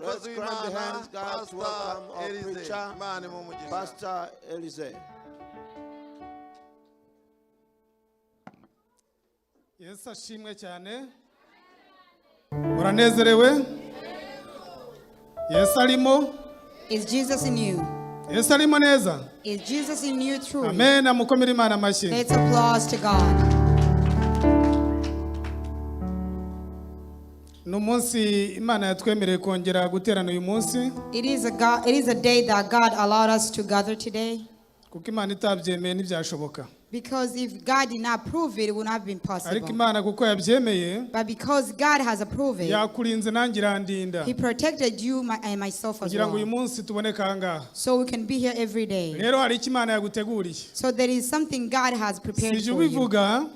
Let's grab the hands, guys, to welcome our preacher, Pastor Elisa. Yes, ashimwe cyane. Uranezerewe? Yes, arimo. Is Jesus in you? Yes, arimo neza. Is Jesus in you truly? Amen. Amukomere Imana amashyi. Let's applause to God. Numunsi Imana yatwemereye kongera guterana uyu munsi. It is a day that God allowed us to gather today. Kuko Imana itabyemeye ntibyashoboka. Because if God did not approve it, it would not have been possible. Ariko Imana kuko yabyemeye. But because God has approved it, yakurinze nanjye irandinda. He protected you and myself as kugira ngo uyu well. munsi tuboneka ahangaha. So we can be here every day. Rero hari icyo Imana yaguteguriye. So there is something God has prepared Sije for you. ubivuga.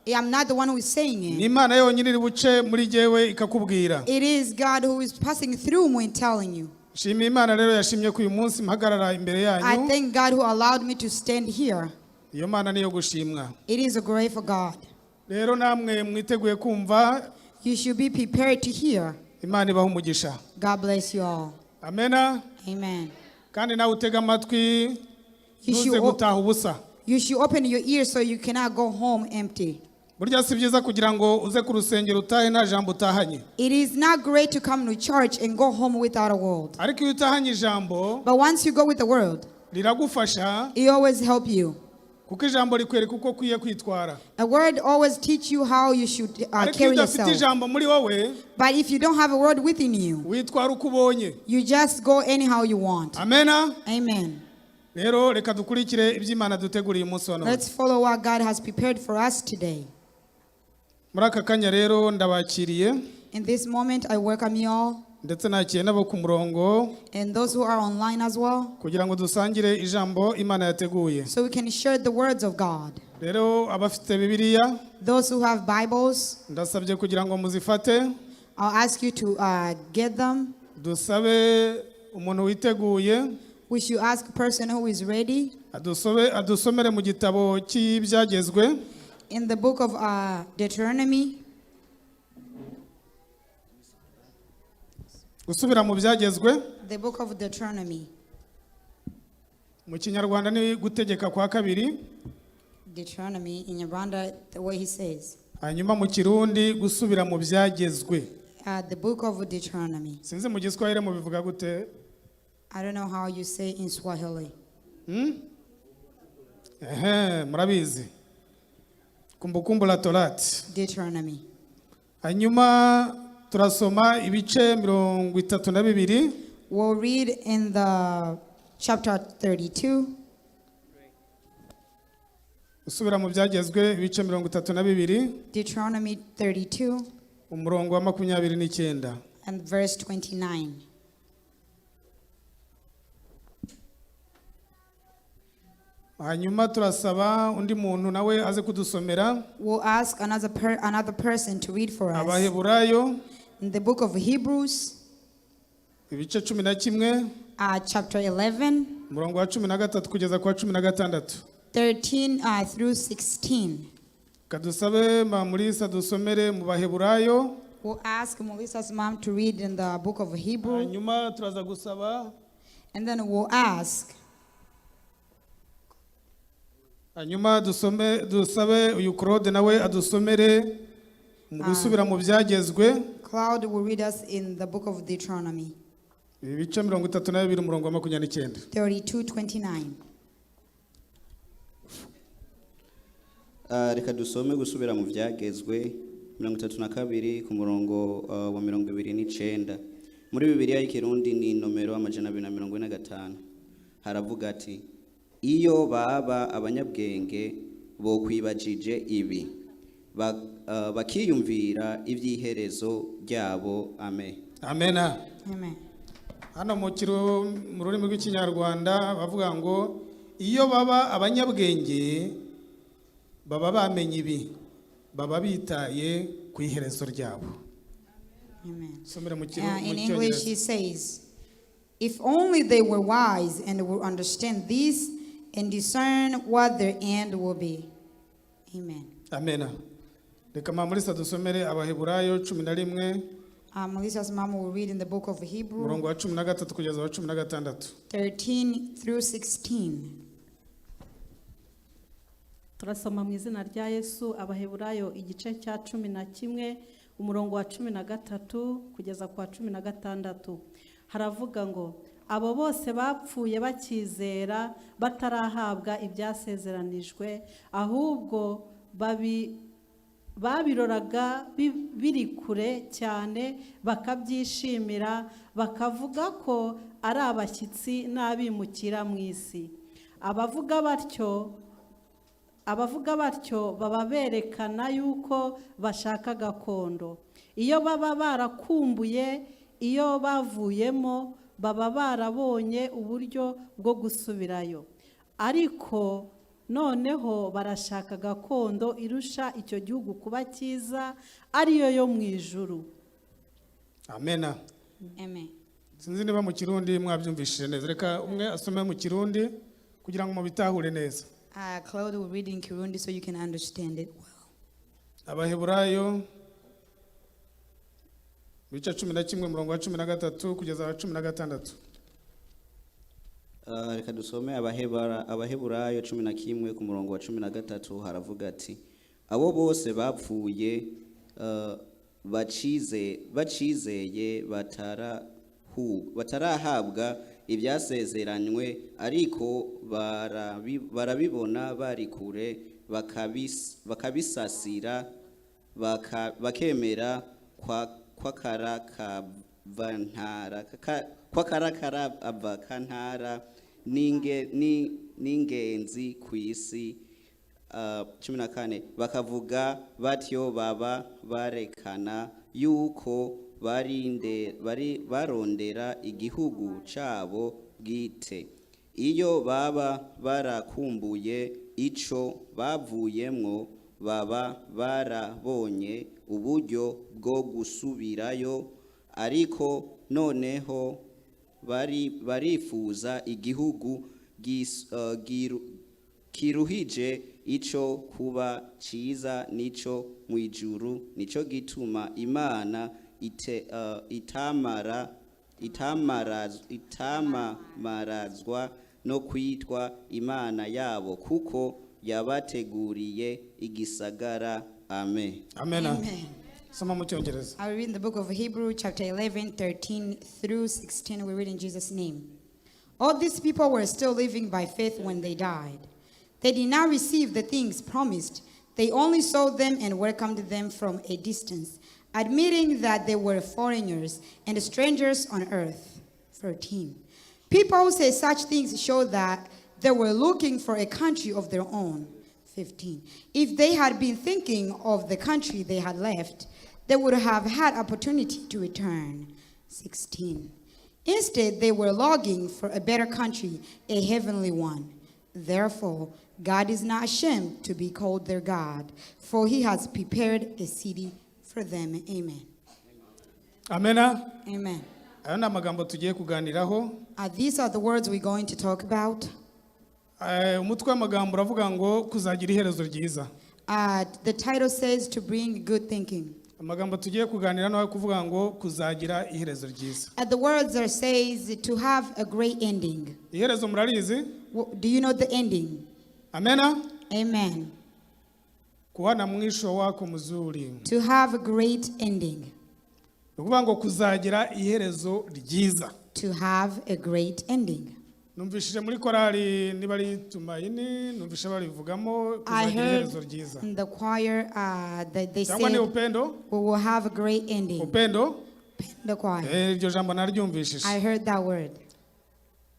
I'm not the one who is saying it. Ni Imana yonyine iri buce muri jewe ikakubwira. It is God who is passing through me and telling you. Shimye Imana rero yashimye ko uyu munsi mpagarara imbere yanyu. I thank God who allowed me to stand here. Iyo Mana niyo gushimwa. It is a grateful God. Rero namwe mwiteguye kumva. You should be prepared to hear. Imana ibahe umugisha. God bless you all. Amena. Amen. Kandi nawe utega amatwi ntuze gutaha ubusa. You should open your ears so you cannot go home empty. Burya si byiza kugira ngo uze ku rusengero utahe nta jambo utahanye. It is not great to come to church and go home without a word. Ariko iyo utahanye ijambo, but once you go with the word, riragufasha. It always help you. Kuko ijambo rikwereka uko ukwiye kwitwara. A word always teach you how you should carry yourself. ijambo muri wowe, but if you don't have a word within you, witwara uko ubonye. You just go anyhow you want. Amena. Amen. Rero reka dukurikire iby'Imana duteguriye umunsi wa none. Let's follow what God has prepared for us today. Muri aka kanya rero ndabakiriye. In this moment I welcome you all. Ndetse nakiye nabo ku murongo. And those who are online as well. Kugira ngo dusangire ijambo Imana yateguye. So we can share the words of God. Rero abafite Bibiliya. Those who have Bibles. Ndasabye kugira ngo muzifate. I'll ask you to get them. Dusabe umuntu witeguye. We should ask a person who is ready. Adusomere mu gitabo cy'ibyagezwe. In the book of Deuteronomy. Gusubira mu byagezwe. The book of Deuteronomy. Mu Kinyarwanda ni gutegeka kwa kabiri. Deuteronomy in Rwanda the way he says. Hanyuma mu Kirundi gusubira mu byagezwe. The book of Deuteronomy. Sinzi mu Giswahili mu bivuga gute? I don't know how you say in Swahili. Murabizi. Kumbukumbu la Torati. Deuteronomy. Hanyuma turasoma ibice 32. We'll read in the chapter 32. Usubira mu byagezwe ibice 32. Deuteronomy 32. Umurongo wa 29. And verse 29. Hanyuma turasaba undi muntu nawe aze kudusomera. We'll ask another person to read for us. Abaheburayo. In the book of Hebrews. Ibice 11. Chapter 11. Umurongo wa 13 kugeza kwa 16. 13 through 16. Kadusabe Mulisa dusomere mu Baheburayo. We'll ask Melissa's mom to read in the book of Hebrews. Hanyuma turaza gusaba. And then we'll ask. Hanyuma dusabe uyu Claude nawe adusomere mu gusubira mu byagezwe. Claude will read us in the book of Deuteronomy. Ibice 32 umurongo wa 29. 32:29. Reka dusome gusubira mu byagezwe 32 ku murongo wa 29. Muri Bibiliya y'Ikirundi ni nomero 245. Haravuga ati: iyo baba abanyabwenge bo kwibajije ibi bakiyumvira iby'iherezo ryabo. Amen. Amena. Amen. Hano mu rurimi rw'Ikinyarwanda bavuga ngo iyo baba abanyabwenge baba bamenye ibi baba bitaye ku iherezo ryabo. Amen. In English he says, if only they were wise and would understand this and discern what their end will be. Amen. Amen. Reka Mulisa dusomere Abaheburayo 11. Elisa's mom will read in the book of Hebrew umurongo wa 13 kugeza wa 16. 13 through 16. Turasoma mu izina rya Yesu Abaheburayo igice cya 11 umurongo wa 13 kugeza ku wa 16. Haravuga ngo abo bose bapfuye bakizera batarahabwa ibyasezeranijwe ahubwo babiroraga biri kure cyane bakabyishimira bakavuga ko ari abashyitsi n'abimukira mu isi. Abavuga batyo baba berekana yuko bashaka gakondo. Iyo baba barakumbuye iyo bavuyemo baba barabonye uburyo bwo gusubirayo, ariko noneho barashaka gakondo irusha icyo gihugu kuba cyiza ariyo yo mu ijuru. Amen. Amen. Sinzi niba mu Kirundi mwabyumvishije neza. Reka umwe asome mu Kirundi kugira ngo mubitahure neza. Claude will read in Kirundi so you can understand it well. Abaheburayo bica 11 umurongo wa 13 kugeza wa 16. Reka dusome Abaheburayo 11 ku murongo wa 13 haravuga ati abo bose bapfuye bacizeye batarahabwa ibyasezeranywe ariko barabibona bari kure bakabisasira bakemera kwakarakantara n'ingenzi ku isi. 14 bakavuga batyo baba barekana yuko barondera igihugu cyabo bwite. Iyo baba barakumbuye ico bavuyemwo baba barabonye uburyo bwo gusubirayo, ariko noneho barifuza igihugu kiruhije ico kuba ciza nico mu ijuru. Nico gituma Imana itamarazwa no kwitwa Imana yabo kuko yabateguriye igisagara. Amen. Amen. Amen. Soma mu Cyongereza. I will read in the book of Hebrew, chapter 11, 13 through 16. We read in Jesus' name. All these people were still living by faith when they died. They did not receive the things promised. They only saw them and welcomed them from a distance, admitting that they were foreigners and strangers on earth. 13. People who say such things show that they were looking for a country of their own. 15. If they had been thinking of the country they had left, they would have had opportunity to return. 16. Instead, they were longing for a better country, a heavenly one. Therefore, God is not ashamed to be called their God, for he has prepared a city for them. Amen. Amen. Amen. Aya ni amagambo tugiye kuganiraho. These are the words we're going to talk about. Umutwe w'amagambo uravuga ngo kuzagira iherezo ryiza. The title says to bring good thinking. Amagambo tugiye kuganira no kuvuga ngo kuzagira iherezo ryiza. The words are says to have a great ending. Iherezo murarizi? Do you know the ending? Amen. Amen. Kuwa na mwisho wako mzuri. To have a great ending. Ukuvuga ngo kuzagira iherezo ryiza. To have a great ending. Numvishije muri korali nibari tumaini numvishe barivugamo kuzagira iherezo ryiza. In the choir they say we will have a great ending. Upendo? The choir. Iryo jambo naryumvishije. I heard that word.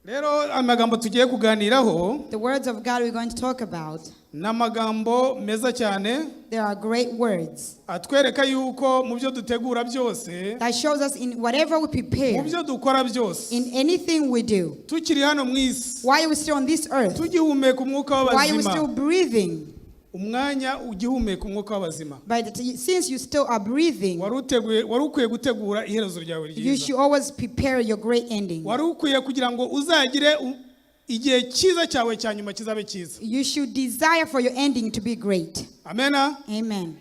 Rero amagambo tugiye kuganiraho. The words of God we're going to talk about. Namagambo meza cyane. There are great words. Atwereka yuko mu byo dutegura byose. That shows us in whatever we prepare. Mu byo dukora byose. In anything we do. Tukiri hano mu isi. While we're still on this earth. Tugihumeka umwuka w'abazima. While we're still breathing. Umwanya ugihumeka umwuka w'abazima. But since you still are breathing. Warukwiye gutegura iherezo ryawe ryiza. You should always prepare your great ending. Warukwiye kugira ngo uzagire igihe cyiza cyawe cyanyuma kizabe cyiza. You should desire for your ending to be great. Amen. Amen.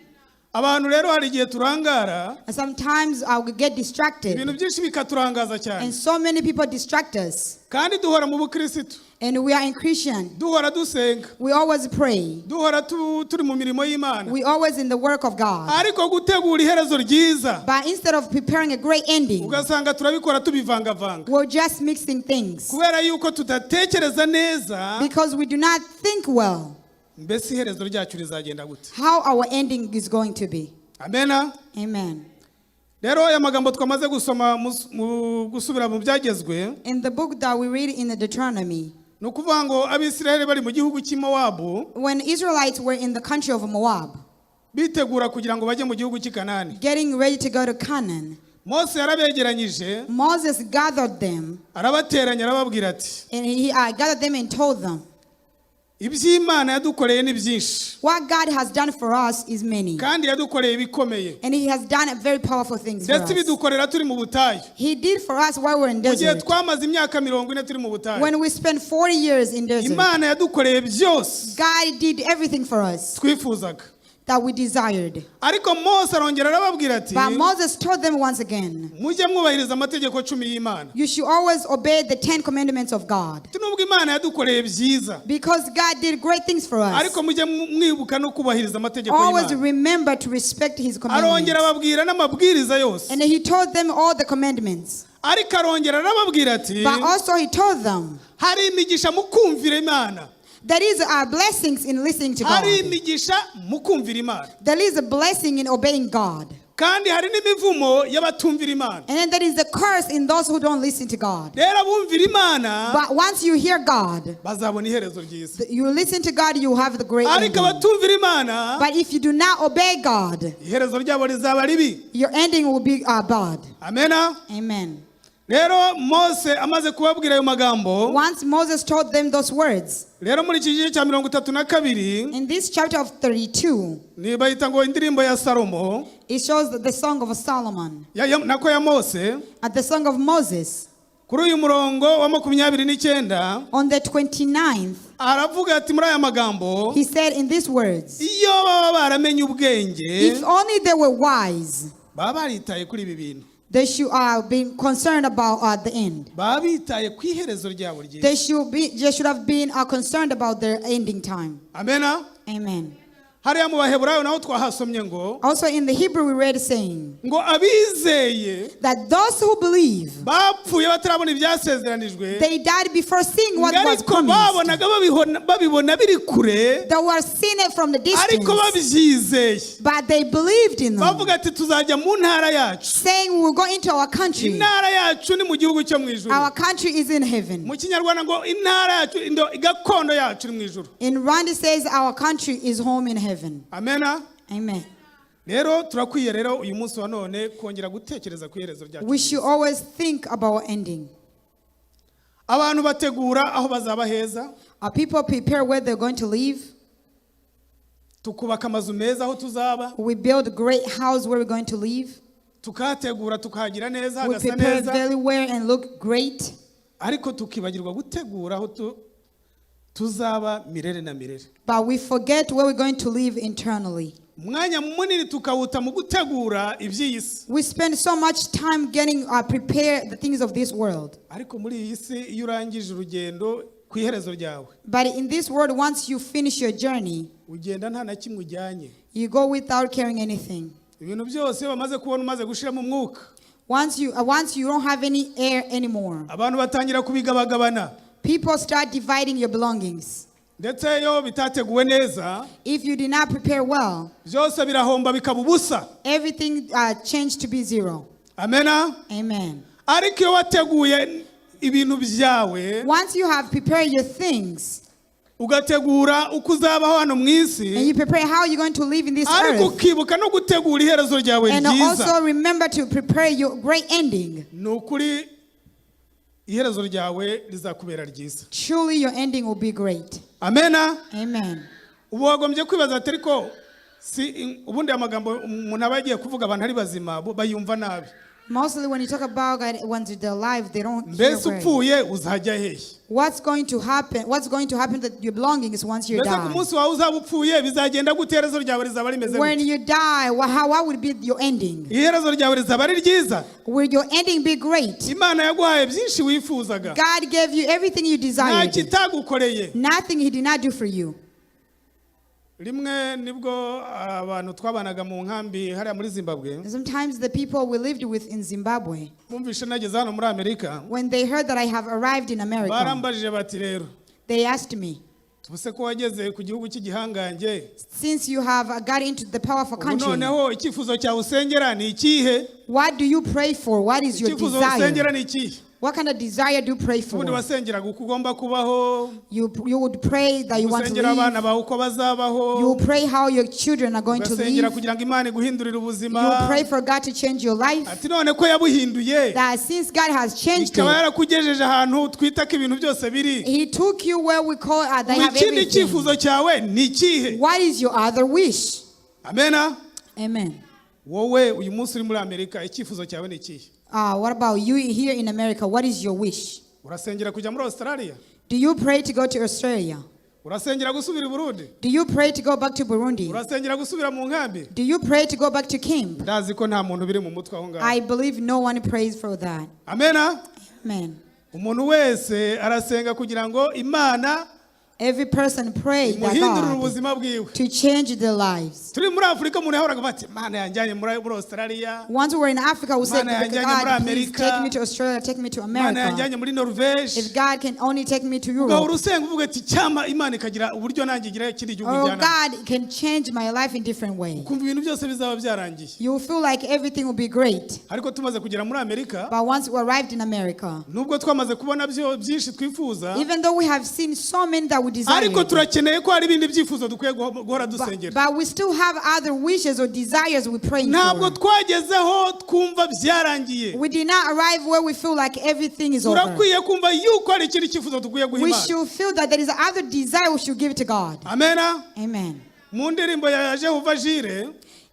abantu rero hari igihe turangara And sometimes I will get distracted. ibintu byinshi bikaturangaza cyane And so many people distract us. kandi duhora mu bukristo And we are in Christian. duhora dusenga We always pray. duhora turi mu mirimo y'Imana We always in the work of God. ariko gutegura iherezo ryiza But instead of preparing a great ending, ugasanga turabikora tubivangavanga we're just mixing things. kubera yuko tudatekereza neza Because we do not think well mbese iherezo ryacu rizagenda gute how our ending is going to be. amena Amen. rero aya magambo twamaze gusoma mu gusubira mu byagezwe In the book that we read in the Deuteronomy, ni ukuvuga ngo abisirayeli bari mu gihugu cy'i Mowabu when Israelites were in the country of Moab, bitegura kugira ngo bajye mu gihugu cy'i Kanani getting ready to go to Canaan, Mose yarabegeranyije Moses gathered them, arabateranya arababwira ati and he gathered them and told them, iby'Imana yadukoreye ni byinshi what God has done for us is many. kandi yadukoreye ibikomeye And he has done very powerful things for ndetse us. ibidukorera turi mu butayu He did for us while we were in mu gihe desert. twamaze imyaka 40 turi mu butayu When we spent 40 years in desert, Imana yadukoreye byose God did everything for us twifuzaga that we desired. ariko Mose arongera arababwira ati But Moses told them once again, mujye mwubahiriza amategeko 10 y'Imana you should always obey the 10 commandments of God. nubwo Imana yadukoreye byiza Because God did great things for us. ariko mujye mwibuka no kubahiriza amategeko Always y'Imana remember to respect his arongera commandments. ababwira n'amabwiriza yose And he told them all the commandments. ariko arongera arababwira ati But also he told them, hari imigisha mu kumvira Imana there is blessings in listening to hari God. imigisha mu kumvira Imana There is a blessing in obeying God. kandi hari n'imivumo y'abatumvira Imana And then there is a curse in those who don't listen to God. rero abumvira Imana But once you hear God, bazabona iherezo ryiza you listen to God, you have the great ariko ending. abatumvira Imana But if you do not obey God, iherezo ryabo rizaba ribi your ending will be bad. amena Amen. rero Mose amaze kubabwira ayo magambo Once Moses told them those words, rero muri iki gice cya 32 in this chapter of 32, ni bayita ngo indirimbo ya Salomo it shows the song of Solomon, nako ya Mose at the song of Moses. kuri uyu murongo wa 29 On the 29th, aravuga ati muri aya magambo he said in these words, iyo baba baramenye ubwenge if only they were wise, baba baritaye kuri ibi bintu they should be concerned about the end. baba bitaye ku iherezo ryabo ryiza They should have been concerned about their ending time. amena Amen. hariya mu baheburayo naho twahasomye ngo Also in the Hebrew we read saying ngo abizeye that those who believe, bapfuye batarabona ibyasezeranijwe they died before seeing what was ariko promised. babonaga babibona biri kure They were seeing it from the ariko distance, babyizeye but they believed in them, bavuga ati tuzajya mu ntara yacu saying we will go into our country. intara yacu ni mu gihugu cyo mu ijuru Our country is in heaven. mu kinyarwanda ngo intara yacu gakondo yacu ni mu ijuru In Rwanda it says our country is home in heaven. amena Amen. rero turakwiye rero uyu munsi wa none kongera gutekereza ku iherezo ryacu We should always think about ending. abantu bategura aho bazaba heza Are people prepare where they're going to live? tukubaka amazu meza aho tuzaba We build a great house where we're going to live. tukahategura tukahagira neza We hagasa prepare neza very well and look great. ariko tukibagirwa gutegura aho tuzaba mirere na mirere But we forget where we're going to live internally. umwanya munini tukawuta mu gutegura iby'iyi si We spend so much time getting prepare the things of this world. ariko muri iyi si iyo urangije urugendo ku iherezo ryawe But in this world, once you finish your journey, ugenda nta na kimwe ujyanye you go without carrying anything. ibintu byose bamaze kubona umaze gushiramo umwuka Once you don't have any air anymore, abantu batangira kubigabagabana people start dividing your belongings. ndetse iyo bitateguwe neza If you did not prepare well, byose birahomba bikaba ubusa everything changed to be zero. amena Amen. ariko iyo wateguye ibintu byawe Once you have prepared your things, ugategura uko uzabaho hano mu isi and you prepare how you're going to live in this ariko earth, ukibuka no gutegura iherezo ryawe and ryiza also remember to prepare your great ending, ni ukuri iherezo ryawe rizakubera ryiza truly your ending will be great. amena Amen. ubu wagombye kwibaza ati ariko ubundi amagambo umuntu aba yagiye kuvuga abantu ari bazima bayumva nabi Mostly when you talk about God, once they're alive, they don't hear mbese where. upfuye uzajya hehe What's going to happen that your belongings once you mbese ku die? munsi wawe uzaba upfuye bizagenda gute iherezo ryawe rizaba rimeze When gute you die, what would be your ending? iherezo ryawe rizaba ari ryiza Will your ending be great? imana yaguhaye byinshi wifuzaga God gave you everything you nta desired. kitagukoreye Nothing he did not do for you. rimwe nibwo abantu twabanaga mu nkambi hariya muri Zimbabwe Sometimes the people we lived with in Zimbabwe, bumvishe nageze hano muri Amerika when they heard that I have arrived in America, barambajije bati rero they asked me, tubuse ko wageze ku gihugu cy'igihangange since you have got into the powerful ubu country, noneho icyifuzo cyawe usengera ni ikihe what do you pray for? What is your icyifuzo usengera desire? ni ikihe What kind of desire do you pray for? ubundi wasengeraga uko ugomba kubaho You would pray that you want to usengera abana live. bawe uko bazabaho You pray how your children are going to ugasengera live. kugira ngo Imana iguhindurire ubuzima You pray for God to change your life. ati none ko yabuhinduye That since God has changed ikaba it, yarakugejeje ahantu twita ko ibintu byose biri He took you where we call they have ikindi everything. cyifuzo cyawe ni ikihe What is your other wish? amena Amen. wowe uyu munsi uri muri Amerika icyifuzo cyawe ni ikihe What about you here in America? What is your wish? urasengera kujya muri Australia Do you pray to go to Australia? urasengera gusubira i Burundi Do you pray to go back to Burundi? urasengera gusubira mu nkambi Do you pray to go back to camp? ndazi ko nta muntu biri mu mutwe aho ngaho I believe no one prays for that. amena Amen. umuntu wese arasenga kugira ngo Imana Every person prays that imuhindurire God ubuzima bwiwe to change their lives. turi muri Afurika umuntu yahoraga bati Imana yanjyanye muri Australia Once we were in Africa, we said, Mana yanjyanye muri God, please Amerika. take me to Australia, take me to Imana America. yanjyanye muri Norvège If God can only take me to ugahora Europe, usenga uvuga ati cyama Imana ikagira uburyo nanjye igira ikindi gihugu or njyana God can change my life in different ways. kumva ibintu byose bizaba byarangiye You will feel like everything will be great. ariko tumaze kugera muri Amerika But once we arrived in America, nubwo twamaze kubona byinshi twifuza even though we have seen so many that we desire, ariko turakeneye ko hari ibindi byifuzo dukwiye guhora dusengera but we still have other wishes or desires we pray ntabwo for. twagezeho twumva byarangiye We did not arrive where we feel like everything is over. turakwiye kumva yuko hari ikindi cyifuzo dukwiye guha We Imana should feel that there is other desire we should give to God. amena Amen. mu ndirimbo ya Jehova Jire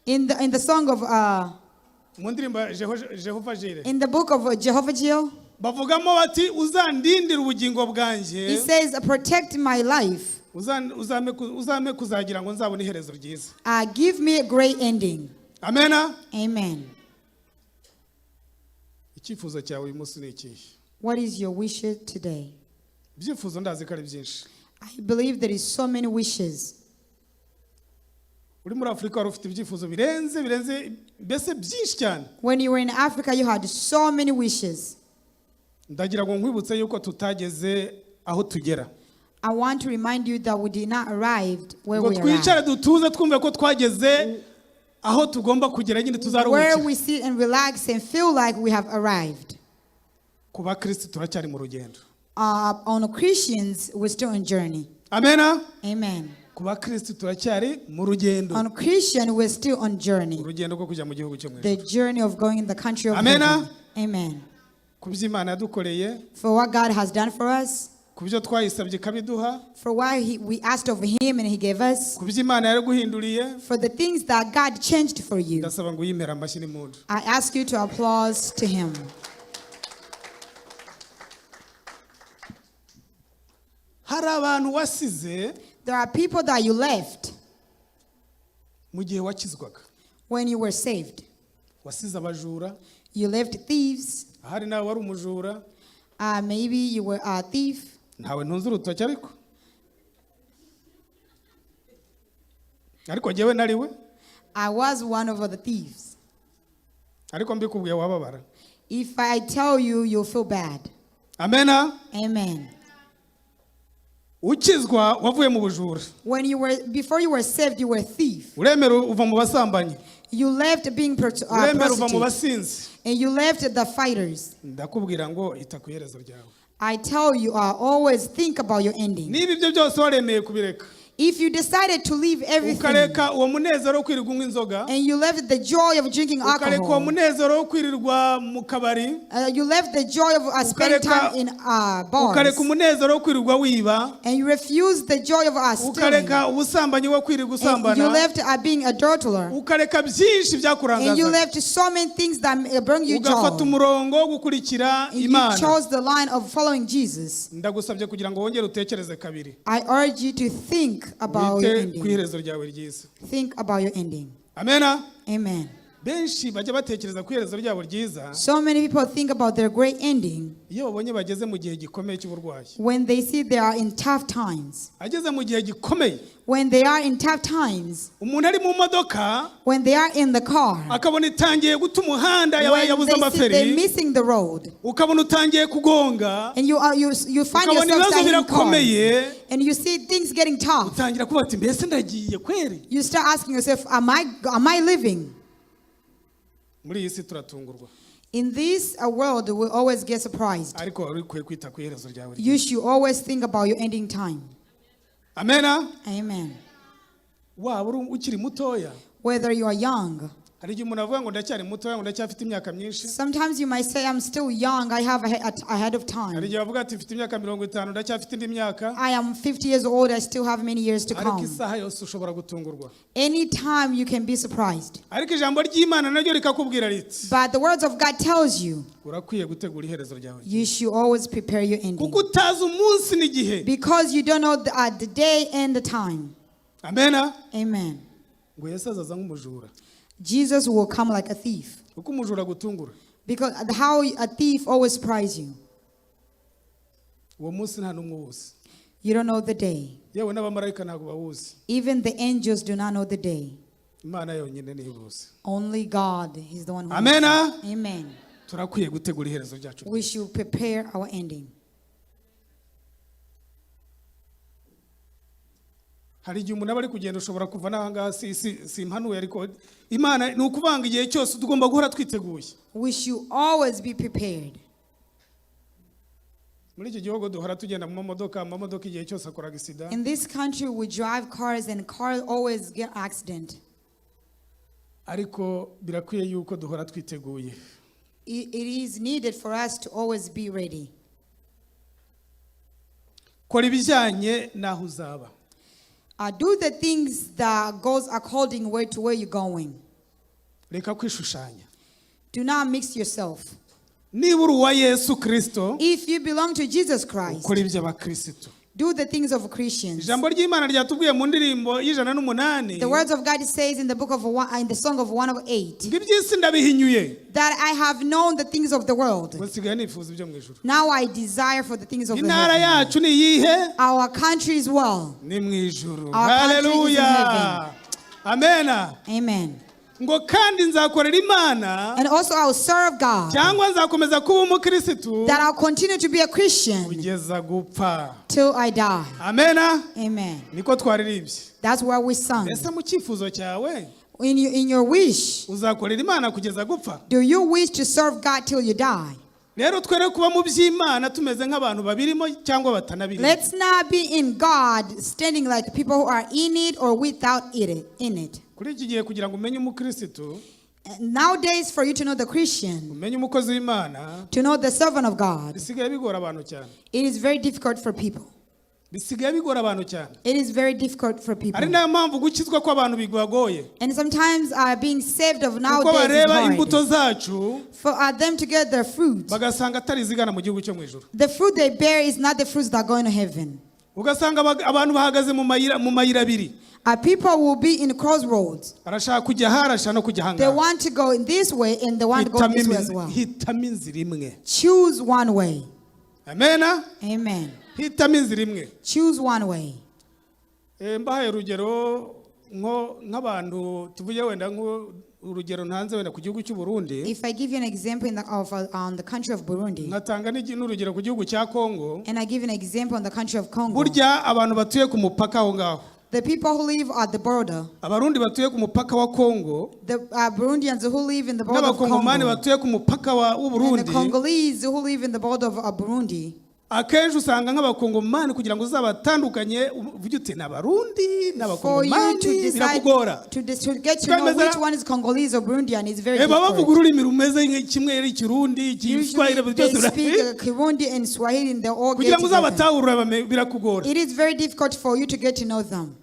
In the song of mu ndirimbo ya Jehova Jire in the book of Jehovah Jireh, bavugamo bati uzandindira ubugingo bwanjye he says, "Protect my life. uzame kuzagira ngo nzabone iherezo ryiza Give me a great ending." amena Amen. icyifuzo cyawe uyu munsi ni ikihe What is your wish today? ibyifuzo ndazi ko ari byinshi I believe there is so many wishes. uri muri Afurika wari ufite ibyifuzo birenze mbese byinshi cyane When you were in Africa, you had so many wishes. ndagira ngo nkwibutse yuko tutageze aho tugera I want to remind you that we did not arrive where ngo we twicare arrived. dutuze twumve ko twageze aho tugomba kugera nyine Where tuzaruhukira we sit and relax and feel like we have arrived. ku bakristo turacyari mu rugendo On Christians, we're still on journey. amena Amen. ku bakristo turacyari mu rugendo On Christian, we're still on journey. urugendo rwo kujya mu gihugu cyo mu The journey of going in the country of Amen. heaven. Amen. ku by'Imana yadukoreye For what God has done for us, ku byo twayisabye ikabiduha for what we asked of Him and He gave us, ku by'Imana yaraguhinduriye for the things that God changed for you. ndasaba ngo uyimere amashyi n'impundu I ask you to applause to Him. hari abantu wasize There are people that you left mu gihe wakizwaga when you were saved. wasize abajura You left thieves. ahari nawe wari umujura Maybe you were a thief. ntawe ntunze urutoki ariko jyewe nariwe I was one of the thieves. ariko mbikubwiye wababara If I tell you, you'll feel bad. amena Amen. ukizwa wavuye mu bujura Before you were saved, you were a thief. uremera uva mu basambanyi You left being uremera uva mu prostitutes. basinzi And you left the fighters. ndakubwira ngo ita ku iherezo ryawe I tell you, always think about your ending. niba ibyo byose waremeye kubireka If you decided to leave everything ukareka uwo munezero wo kwirirwa unywa inzoga, and you left the joy of drinking ukareka uwo alcohol, munezero wo kwirirwa mu kabari, you left the joy of spending time in bars, ukareka umunezero wo kwirirwa wiba, and you refused the joy of stealing, ukareka ubusambanyi wo kwirirwa and you usambana, left being adulterer, ukareka byinshi and you byakurangaza, left so many things that bring you ugafata joy, umurongo wo gukurikira and you Imana. chose the line of following Jesus. Ndagusabye kugira ngo wongere utekereze kabiri. I urge you to think about your Wite ku ending. iherezo ryawe ryiza. Think about your ending. Amena. Amen. Benshi bajya batekereza ku iherezo ryabo ryiza So many people think about their great ending iyo babonye bageze mu gihe gikomeye cy'uburwayi. when they see they are in tough times. Ageze mu gihe gikomeye, When they are in tough times, umuntu ari mu modoka when they are in the car, akabona itangiye guta umuhanda when yabuze they see they're amaferi, missing the road, ukabona utangiye kugonga, and you find ukabona yourself ibibazo standing in cars, birakomeye, and you see things getting tough, utangira kuba ati mbese ndagiye kweri. you start asking yourself, am I living? Muri iyi si turatungurwa, In this world, we always get surprised. ariko wari ukwiye kwita ku iherezo ryawe. You should always think about your ending time. Amena. Amen. Waba ukiri mutoya, Whether you are young, hari igihe umuntu avuga ngo ndacyari mutoya, ngo ndacyafite imyaka myinshi. sometimes you might say, I'm still young, I have ahead of Hari time. igihe avuga ati mfite imyaka 50, ndacyafite indi myaka. I am 50 years old, I still have many years to Ariko come. isaha yose ushobora gutungurwa. Anytime you can be surprised. Ariko ijambo ry'Imana naryo rikakubwira riti But the words of God tells you, urakwiye gutegura iherezo ryawe, you should always prepare your ending. kuko utazi umunsi n'igihe. Because you don't know the day and the time. Amena. Amen. Ngo Yesu azaza nk'umujura, Jesus will come like a thief. kuko umujura gutungura. Because how a thief always surprises you. Uwo munsi nta n'umwe uwuzi, You don't know the day. yewe n'abamarayika ntabwo bawuzi. Even the angels do not know the day. Imana yonyine niyo ibuzi. Only God is the one who Amen. knows. Amen. Turakwiye gutegura iherezo ryacu. We should prepare our ending. Hari igihe umuntu aba ari kugenda, ushobora kuva n'ahangaha si impanuye, ariko Imana ni ukuvanga igihe cyose tugomba guhora twiteguye. We should always be prepared. Muri iki gihugu duhora tugenda mu mamodoka igihe cyose akora accident. In this country, we drive cars and cars always get accident. Ariko birakwiye yuko duhora twiteguye. It is needed for us to always be ready. Kora ibijyanye n'aho uzaba. Do the things that goes according to where you're going. Reka kwishushanya. Do not mix yourself. Niba uri uwa Yesu Kristo, If you belong to Jesus Christ, ukora iby'abakristo. do the things of Christians. Ijambo ry'Imana ryatubwiye mu ndirimbo y'108 The words of God says in the book of in the song of 108 ngo iby'isi ndabihinyuye, that I have known the things of the world. ngo nsigaye nifuza ibyo mu ijuru. Now I desire for the things of the Intara heaven. yacu ni iyihe? Our country is well. Ni mu ijuru. Our country is in Haleluya. Amena. Amen. Ngo kandi nzakorera Imana, And also I will serve God. cyangwa nzakomeza kuba umukristo That I'll continue to be a Christian kugeza gupfa. till I die. Amena. Amen. Niko twaririmbye. That's where we sung. Ese mu cyifuzo cyawe In your wish, uzakorera Imana kugeza gupfa? do you wish to serve God till you die? Rero twere kuba mu by'Imana tumeze nk'abantu babirimo cyangwa batanabirimo. Let's not be in God standing like people who are in it or without it in it. Kuri iki gihe kugira ngo umenye umukristo, Nowadays, for you to know the Christian, umenye umukozi w'Imana, to know the servant of God, bisigaye bigora abantu cyane. it is very difficult for people. Bisigaye bigora abantu cyane. It is very difficult for Ari people. nayo mpamvu gukizwa kw'abantu bigoye. And sometimes being saved of Kuko nowadays is bareba imbuto hard. zacu For them to get their fruit, bagasanga atari izigana mu gihugu cyo mu ijuru. the fruit they bear is not the fruits that go into heaven. Ugasanga abantu bahagaze mu mayira abiri. People will be in crossroads. Arashaka kujya aha, arashaka no kujya They ahangaha. want to go in this way and they want to go this way as well. Hitamo inzira imwe. Choose one way. Amena. Amen. Hitamo inzira imwe. Choose one way. Mbahaye urugero nk'abantu tuvuye wenda urugero ntanze wenda ku gihugu cy'u Burundi. If I give you an example on the country of Burundi, Ngatanga n'urugero ku gihugu cya Kongo. and I give an example on the country of Congo, Burya abantu batuye ku mupaka aho ngaho. the people who live at the border, Abarundi batuye ku mupaka wa Kongo, the Burundians who live in the border of n'abakongomani Congo, batuye ku mupaka w'u and Burundi, the Congolese who live in the border of Burundi, akenshi usanga nk'abakongomani kugira ngo uzabatandukanye uvuge uti n'abarundi For you to n'abakongomani decide, birakugora to get to know which one is Congolese or Burundian is very baba bavuga difficult. ururimi rumeze kimwe ari Kirundi Igiswahili Usually they byose speak Kirundi and Swahili and they all kugira get ngo together. uzabatahura birakugora. It is very difficult for you to get to know them.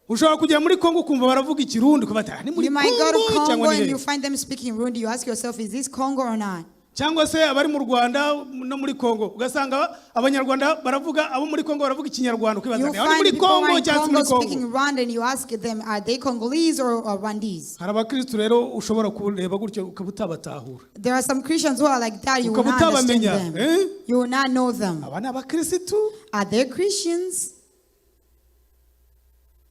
Ushobora kujya muri Kongo kumva baravuga Ikirundi kubata ni muri You might go to Kongo Congo cyangwa and ni you hehe, find them speaking Burundi. You ask yourself, is this Congo or not? cyangwa se abari mu Rwanda no muri Kongo ugasanga abanyarwanda baravuga abo muri Kongo baravuga Ikinyarwanda You ukibaza ni find muri people Kongo in cyangwa Congo muri Kongo. speaking Rwanda and you ask them, are they Congolese or Rwandese? Hari abakristo rero ushobora kureba gutyo ukaba utabatahura There are some Christians who are like that. You will ukaba not understand utabamenya. them. You will not know them. Aba ni abakristo, Are they Christians?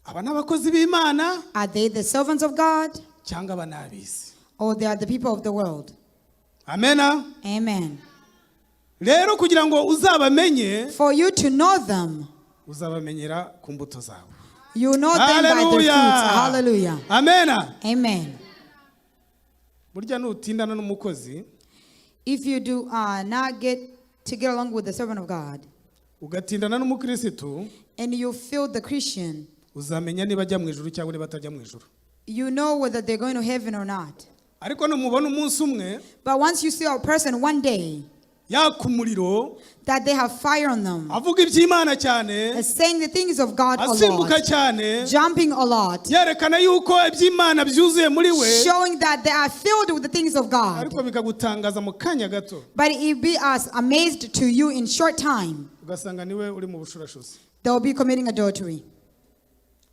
aba ni abakozi b'Imana Are they the servants of God? cyangwa aba ni ab'isi. Or they are the people of the world? Amena. Amen. Rero kugira ngo uzabamenye For you to know them, uzabamenyera ku mbuto zabo. you know them by their fruits. Hallelujah. Amena. Amen. Burya nutindana n'umukozi If you do not get along with the servant of God, ugatindana n'umukristo and you feel the Christian, uzamenya niba ajya mu ijuru cyangwa niba atajya mu ijuru. you know whether they're going to heaven or not. Ariko numubona umunsi umwe But once you see a person one day yaka umuriro that they have fire on them, avuga iby'Imana cyane saying the things of God a asimbuka lot, cyane jumping a lot, yerekana yuko iby'Imana byuzuye muri we, showing that they are filled with the things of God. ariko bikagutangaza mu kanya gato But it be as amazed to you in short time, ugasanga niwe uri mu bushurashuzi, they will be committing adultery.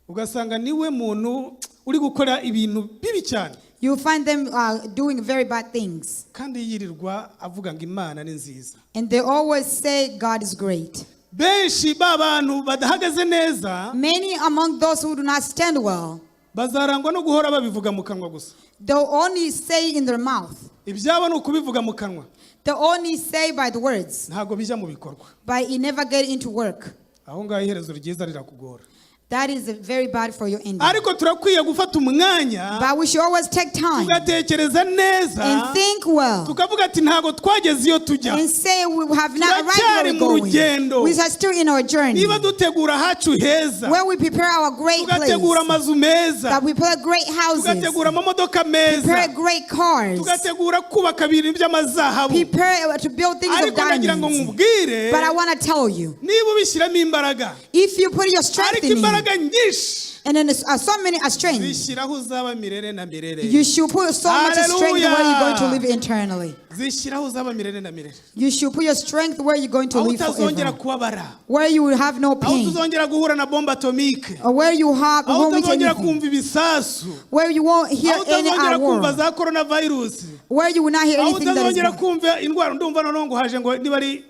ugasanga niwe muntu uri gukora ibintu bibi cyane You find them doing very bad things. kandi yirirwa avuga ngo Imana ni nziza. And they always say God is great. Benshi b'abantu badahagaze neza Many among those who do not stand well, bazarangwa no guhora babivuga mu kanwa gusa. they'll only say in their mouth. Ibyabo ni ukubivuga mu kanwa, They'll only say by the words, ntabwo bijya mu bikorwa. but it never get into work. Aho ngaho iherezo ryiza rirakugora. That is very bad for your ending. Ariko turakwiye gufata umwanya But we should always take time tugatekereza neza and think well tukavuga ati ntago twageze iyo tujya, and say we have not arrived turacyari where mu we're going. rugendo. We are still in our journey niba dutegura hacu heza, where we prepare our great place, tugategura amazu meza, that we prepare great houses, tugategura amamodoka prepare meza, great cars, tugategura kubaka ibintu by'amazahabu. prepare to build things of Ariko nagira ngo diamonds. nkubwire, But I want to tell you, niba ubishyiramo imbaraga, if you put your strength ariko in it, imbaraga nyinshi and then so many strength, zishyiraho uzaba mirere na mirere. you should put so much strength where you're going to Hallelujah. live internally. Zishyiraho uzaba mirere na mirere. You should put your strength where you're going to Aho live utazongera forever, kubabara, where you will have no aho pain, tuzongera guhura na bomba atomike, or where you have aho won't meet utazongera anything, kumva ibisasu, where you won't hear aho any utazongera kumva war, za coronavirus, where you will not hear aho anything that is utazongera bad, kumva indwara. Ndumva noneho ngo haje ngo niba ari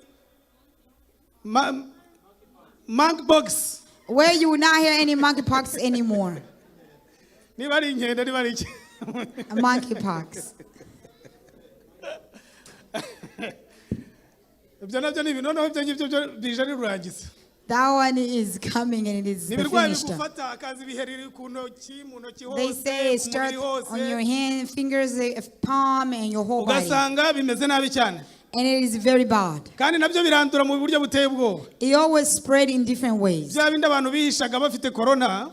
monkeypox, where you will not hear any monkeypox anymore. niba ari inkende, niba ari iki. Monkeypox. Ibyo nabyo ni ibintu noneho ibyo ngibyo byo bije rirangiza. That one is coming and it is Nibirwaye finished. bigufata akazi biherera ku ntoki, mu ntoki They hose, say it ku starts mubiri on your hose, hand, fingers, palm, and your whole body. ugasanga bimeze nabi cyane, And it is very bad. kandi nabyo birandura mu buryo buteye ubwoba. It always spread in different ways. Bya bindi abantu bihishaga bafite corona,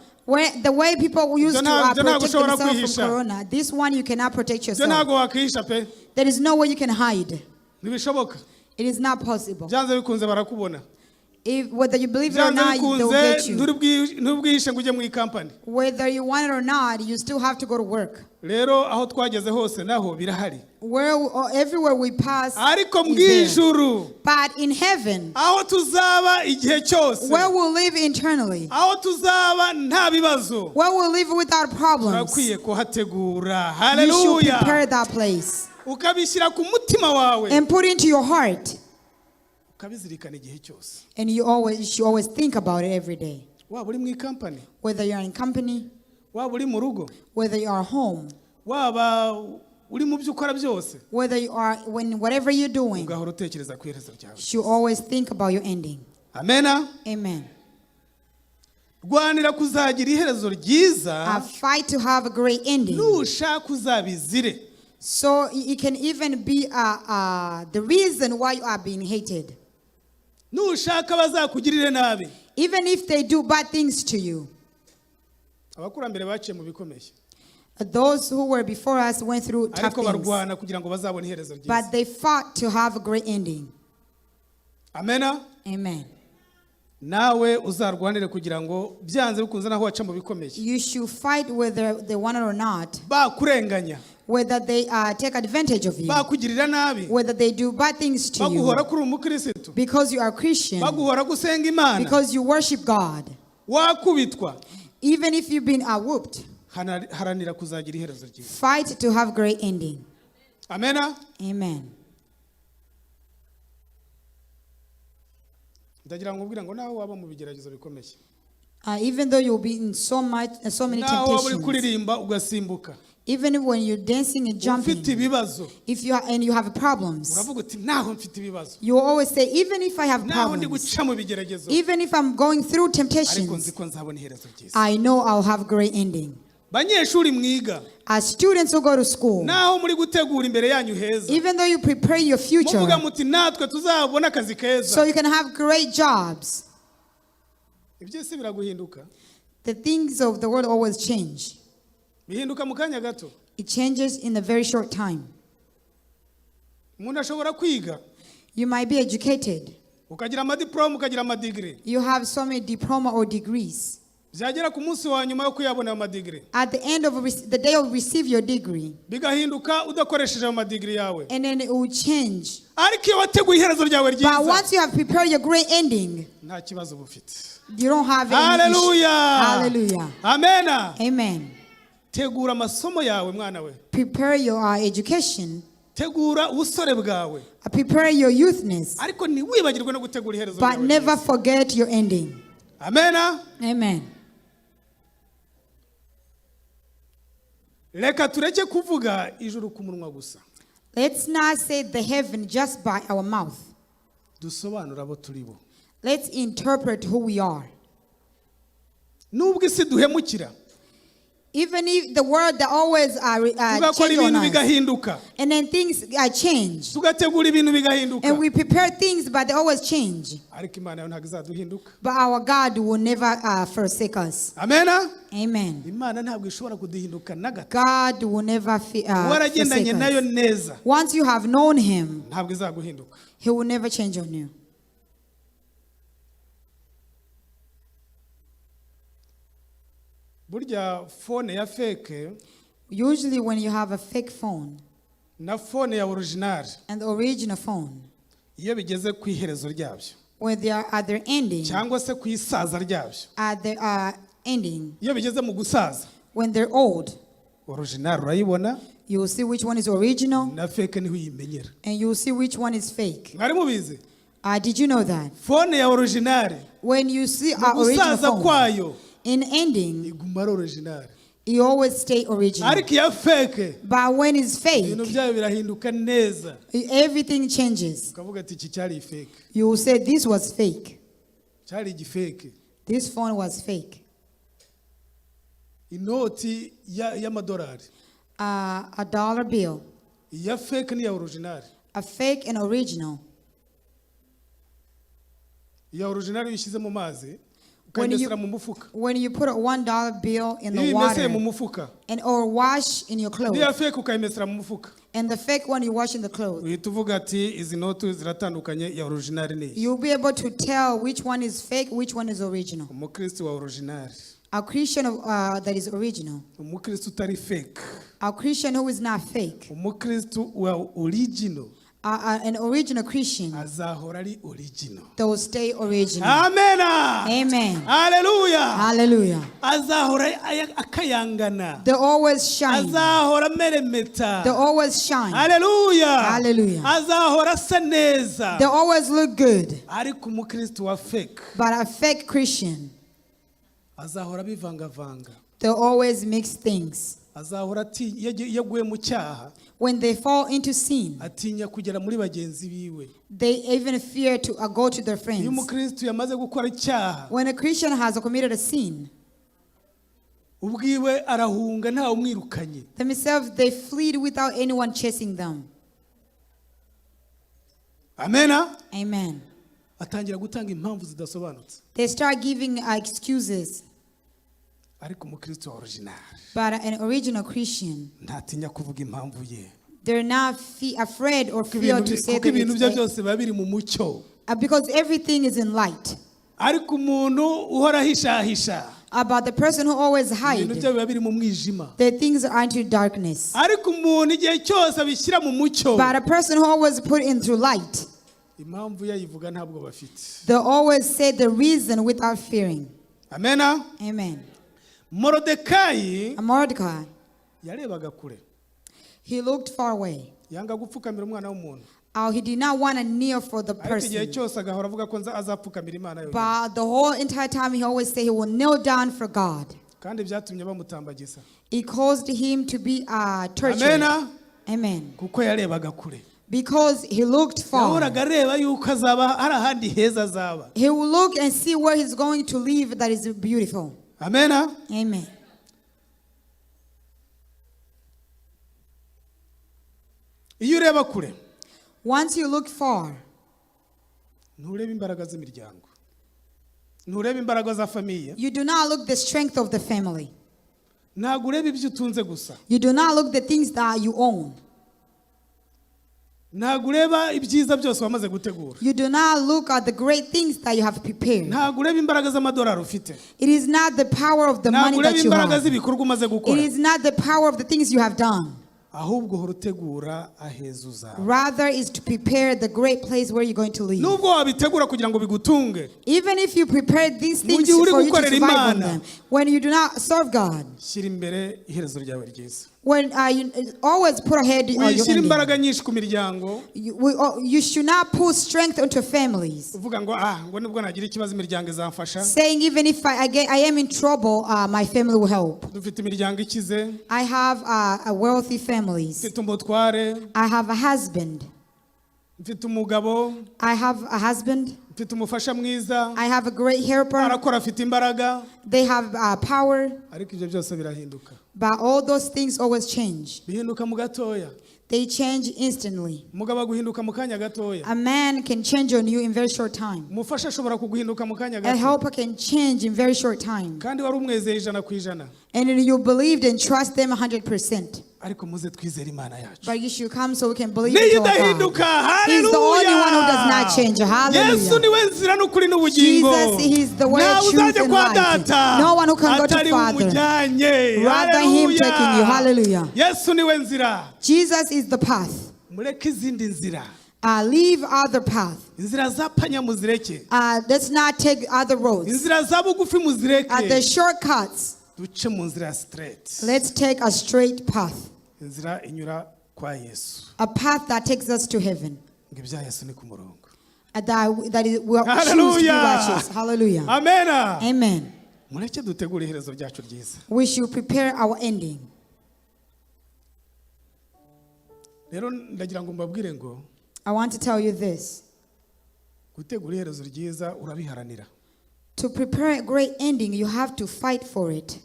The way people used to Byo ntabwo protect ushobora themselves kwihisha. from corona, this one you cannot protect byo yourself. ntabwo wakwihisha pe, There is no way you can hide. ntibishoboka. It is not possible. Byanze bikunze barakubona, Whether you believe it or byanze not, they'll bikunze get you. ntubwihishe ngo ujye mu ikampani. Whether you want it or not, you still have to go to work. Rero aho twageze hose naho birahari, Everywhere we pass ariko mu is there. ijuru But in heaven, aho tuzaba igihe cyose, where we'll live internally, aho tuzaba nta bibazo, where we'll live without problems, turakwiye kuhategura. you should prepare Haleluya. that place Ukabishyira ku mutima wawe, and put into your heart. ukabizirikana igihe cyose. And you should always think about it every day. Waba uri mu ikampani, Whether you're in company, waba uri mu rugo, whether you are home, waba uri mu byo ukora byose, whether you are whatever you're doing, ugahora utekereza ku iherezo ryawe. you should always think about your ending. Amena. Amen. Rwanira kuzagira iherezo I ryiza, fight to have a great ending. nushaka uzabizire. So it can even be the reason why you are being hated. nushaka bazakugirire nabi. Even if they do bad things to you. Abakurambere baciye mu bikomeye. Those who were before us went through tough Ariko things. barwana kugira ngo bazabone iherezo ryiza. But they fought to have a great ending. Amen. Amen. Nawe uzarwanire kugira ngo byanze bikunze naho waca mu bikomeye. You should fight whether they want it or not. Bakurenganya. Whether they take advantage of you. Bakugirira nabi. Whether they do bad things to you. Baguhora kuri umukristo. Because you are Christian. Baguhora gusenga Imana. Because you worship God. Wakubitwa. Even if you've been whooped. Haranira kuzagira iherezo ryiza. Fight to have great ending. Amen. Amen. Ndagira ngo ubwira ngo naho waba mu bigeragezo bikomeye. Even though you'll be in so many Naho waba uri temptations. kuririmba ugasimbuka. Even when you're dancing and jumping. Ufite ibibazo. If you and you have problems. Uravuga uti naho mfite ibibazo. You always say, even if I have Naho ndi problems. guca mu bigeragezo. Even if I'm going through Ariko temptations. nzi ko nzabona iherezo ryiza. I know I'll have great ending. Banyeshuri mwiga. As students who go to school. Naho muri gutegura imbere yanyu heza. Even though you prepare your future. Muvuga muti natwe tuzabona akazi keza. So you can have great jobs. Ibyese biraguhinduka. The things of the world always change. Bihinduka mu kanya gato. It changes in a very short time. Umuntu ashobora kwiga. You might be educated. Ukagira amadiploma, ukagira amadigiri. You have so many diploma or degrees. Byagera ku munsi wa nyuma yo kuyabona amadigiri. At the end of the day you receive your degree. Bigahinduka udakoresheje amadigiri yawe. And then it will change. Ariko iyo wateguye iherezo ryawe ryiza. But once you have prepared your great ending. Nta kibazo bufite. You don't have any Hallelujah. issue. Hallelujah. Amen. Amen. Tegura amasomo yawe mwana we. Prepare your education. Tegura ubusore bwawe. Prepare your youthness. Ariko ntiwibagirwe no gutegura iherezo But ryawe. never forget your ending. Amen. Amen. Reka tureke kuvuga ijuru ku munwa gusa. Let's not say the heaven just by our mouth. Dusobanura abo turi bo. Let's interpret who we are. Nubwo isi duhemukira. Even if the world that always Tugakora change on ibintu us. bigahinduka. And then things change. Tugategura ibintu bigahinduka. And we prepare things but they always change. Ariko Imana yo ntabwo izaduhinduka. But our God will never forsake us. Amen. Amen. Imana ntabwo ishobora kuduhinduka na gato. God will never forsake Waragendanye nayo us. neza. Once you have known him, Ntabwo izaguhinduka. he will never change on you. Burya phone ya fake Usually when you have a fake phone na phone ya original and the original phone, iyo bigeze ku iherezo ryabyo when they are at their ending, cyangwa se ku isaza ryabyo, at their ending, iyo bigeze mu gusaza, when they're old, original urayibona you will see which one is original na fake niho uyimenyera. and you will see which one is fake. Mwari mubizi? Did you know that? Phone ya original When you see mu our original gusaza phone, kwayo in ending, iguma ari original. you always stay original. Ariko ya fake But when it's fake, ibintu byayo birahinduka neza. everything changes. Ukavuga ati iki cyari fake. You will say this was fake. Cyari igifake. This phone was fake. Inoti y'amadolari. A dollar bill, Ya fake ni ya original. a fake and original. Ya original uyishyize mu mazi When ukayimesera mu mufuka. when you put a $1 bill in Iyo the uyimeseye mu water mufuka. and or wash in your Iya clothes, fake ukayimesera mu mufuka. and the fake one you wash in the clothes, Uhita uvuga ati izi notu ziratandukanye, ya original ni iyi. you'll be able to tell which one is fake, which one is original. Umukristo wa original. A Christian that is original. Umukristo utari fake. A Christian who is not fake. Umukristo wa original. An original Christian, Azahora ari original. they will stay original. Amen. Amen. Hallelujah. Hallelujah. Azahora akayangana. They always shine. Azahora meremeta. They always shine. Hallelujah. Hallelujah. Azahora asa neza. They always look good. Ariko umukristo wa fake But a fake Christian, azahora bivangavanga. they always mix things. Azahora iyo aguye mu cyaha When they fall into sin, atinya kugera muri bagenzi biwe. they even fear to go to their Iyo friends. umukristo yamaze gukora icyaha When a Christian has committed a sin, ubwiwe arahunga ntawe umwirukanye. themselves they flee without anyone chasing them. Amen. Amen. atangira gutanga impamvu zidasobanutse. They start giving excuses. Ariko umukristo original But an original Christian, ntatinya kuvuga impamvu ye. they're not afraid or fear to say Kuko ibintu bye that byose biba biri mu mucyo. because everything is in light. Ariko umuntu uhora hishahisha About the person who always ibintu hides, bye biba biri mu mwijima. the things are into darkness. Ariko umuntu igihe cyose abishyira mu mucyo, But a person who always put into light, impamvu yayivuga ntabwo bafite. they always say the reason without fearing. Amena. Amen. Morodekayi And Mordecai, yarebaga kure, he looked far away. yanga gupfukamira umwana w'umuntu. He did not want to kneel for the Ariko igihe person. cyose agahora avuga ko azapfukamira Imana yonyine. But the whole entire time he always say he will kneel down for God. Kandi byatumye bamutambagiza. It caused him to be tortured. Amena. Amen. Kuko yarebaga kure. Because he looked far. Yahoraga areba yuko azaba hari ahandi heza azaba. He will look and see where he's going to live that is beautiful. Amena. Amen. Iyo ureba kure, Once you look far, ntureba imbaraga z'imiryango, ntureba imbaraga za famiye, you do not look the strength of the family. ntabwo ureba ibyo utunze gusa, You do not look the things that you own. ntabwo ureba ibyiza byose wamaze gutegura, You do not look at the great things that you have prepared. ntabwo ureba imbaraga z'amadolari ufite, It is not the power of the money ntabwo that ureba you imbaraga have. z'ibikorwa umaze It gukora, is not the power of the things you have done. ahubwo uhora utegura aheza uzaba. Rather is to prepare the great place where you're going to live. Nubwo wabitegura kugira ngo bigutunge, Even if you prepare these things gihe uri for you to gukorera survive on Imana, them, when you do not serve God, shyira imbere iherezo ryawe ryiza. when you always put ahead your Wishyira ending. imbaraga nyinshi ku miryango, You should not put strength into families. uvuga ngo ngo nibwo nagira ikibazo imiryango izamfasha. Saying even if I am in trouble, my family will help. Dufite imiryango ikize, I have a wealthy families. mfite umutware, I have a husband. mfite umugabo, I have a husband. mfite umufasha mwiza, I have a great helper. arakora afite imbaraga. They have power. Ariko ibyo byose birahinduka, But all those things always change. bihinduka mu gatoya. They change instantly. Umugabo aguhinduka mu kanya gatoya, A man can change on you in very short time. umufasha ashobora kuguhinduka mu kanya A gato, helper can change in very short time. kandi wari umwezeye 100%. And you believed and trust them 100%. Ariko muze twizere Imana yacu. But you should come so we can believe Niyo in our idahinduka. God. He's the only one who does not change. Yesu Hallelujah. niwe nzira n'ukuri n'ubugingo. Jesus, he is the way, Ntawe truth, uzajya and kwa light. data No one who can go to atari Father. umujyanye. Rather him taking you. Hallelujah. Yesu niwe nzira. Jesus is the path. Mureke izindi nzira. Leave other path. Inzira zapanya muzireke. Let's not take other roads. Inzira za bugufi The muzireke. shortcuts. Duce mu nzira ya straight. Let's take a straight path. Inzira inyura kwa Yesu. A path that takes us to heaven. Ngo ibya Yesu ni ku murongo. That is, we'll choose to be Hallelujah. righteous. Hallelujah. Amena. Amen. Mureke dutegure iherezo ryacu ryiza. We should prepare our ending. Rero ndagira ngo mbabwire ngo I want to tell you this. gutegura iherezo ryiza urabiharanira. To prepare a great ending, you have to fight for it.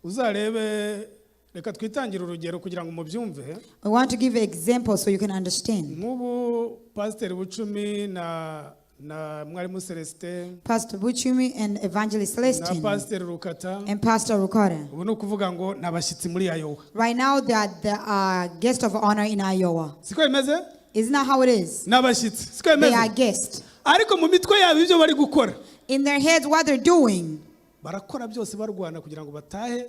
Uzarebe, reka twitangire urugero kugira ngo mubyumve. I want to give an example so you can understand. Nk'ubu Pasiteri Bucumi na Mwarimu Celestin Pastor Buchumi and Evangelist na Celestine Pasiteri Rukata, and Pastor Rukara. ubu ni ukuvuga ngo ni abashyitsi muri Iowa. Right now, they are the guest of honor in Iowa. Siko bimeze? Isn't that how it is? Ni abashyitsi. Siko They are bimeze? guests. Ariko mu mitwe yabo ibyo bari gukora, In their heads, what they're doing, barakora byose barwana kugira ngo batahe.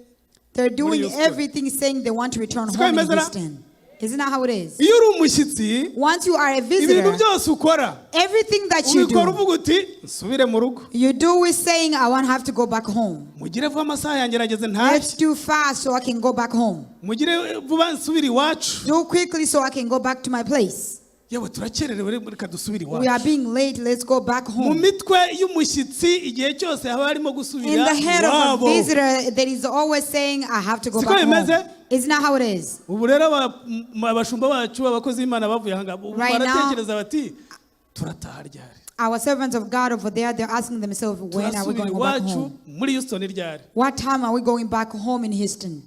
they're doing Houston. everything saying they want to return Siko home in bimeze na? Houston. Isn't that how it is? Iyo uri umushyitsi, Once you are a ibintu visitor, byose ukora, everything that you ubikora do, uvuga uti nsubire mu rugo. you do with saying, I won't have to go back home. Mugire vuba amasaha yanjye arageze Let's ntashye. do fast so I can go back home. Mugire vuba nsubire iwacu. Do quickly so I can go back to my place. Yewe turakererewe reka dusubire We are iwacu. being late. Let's go back Mu home. mitwe y'umushyitsi igihe cyose haba harimo In gusubira the head of a iwabo. visitor, that is always saying, I have to go Siko back home. bimeze? Isn't that how it is? Ubu rero abashumba bacu abakozi b'Imana bavuye aha ngaha ubu Right now- baratekereza bati turataha ryari, Our servants of God over there, they're asking themselves, when are we turasubira going to go back iwacu home? muri Houston ryari. What time are we going back home in Houston?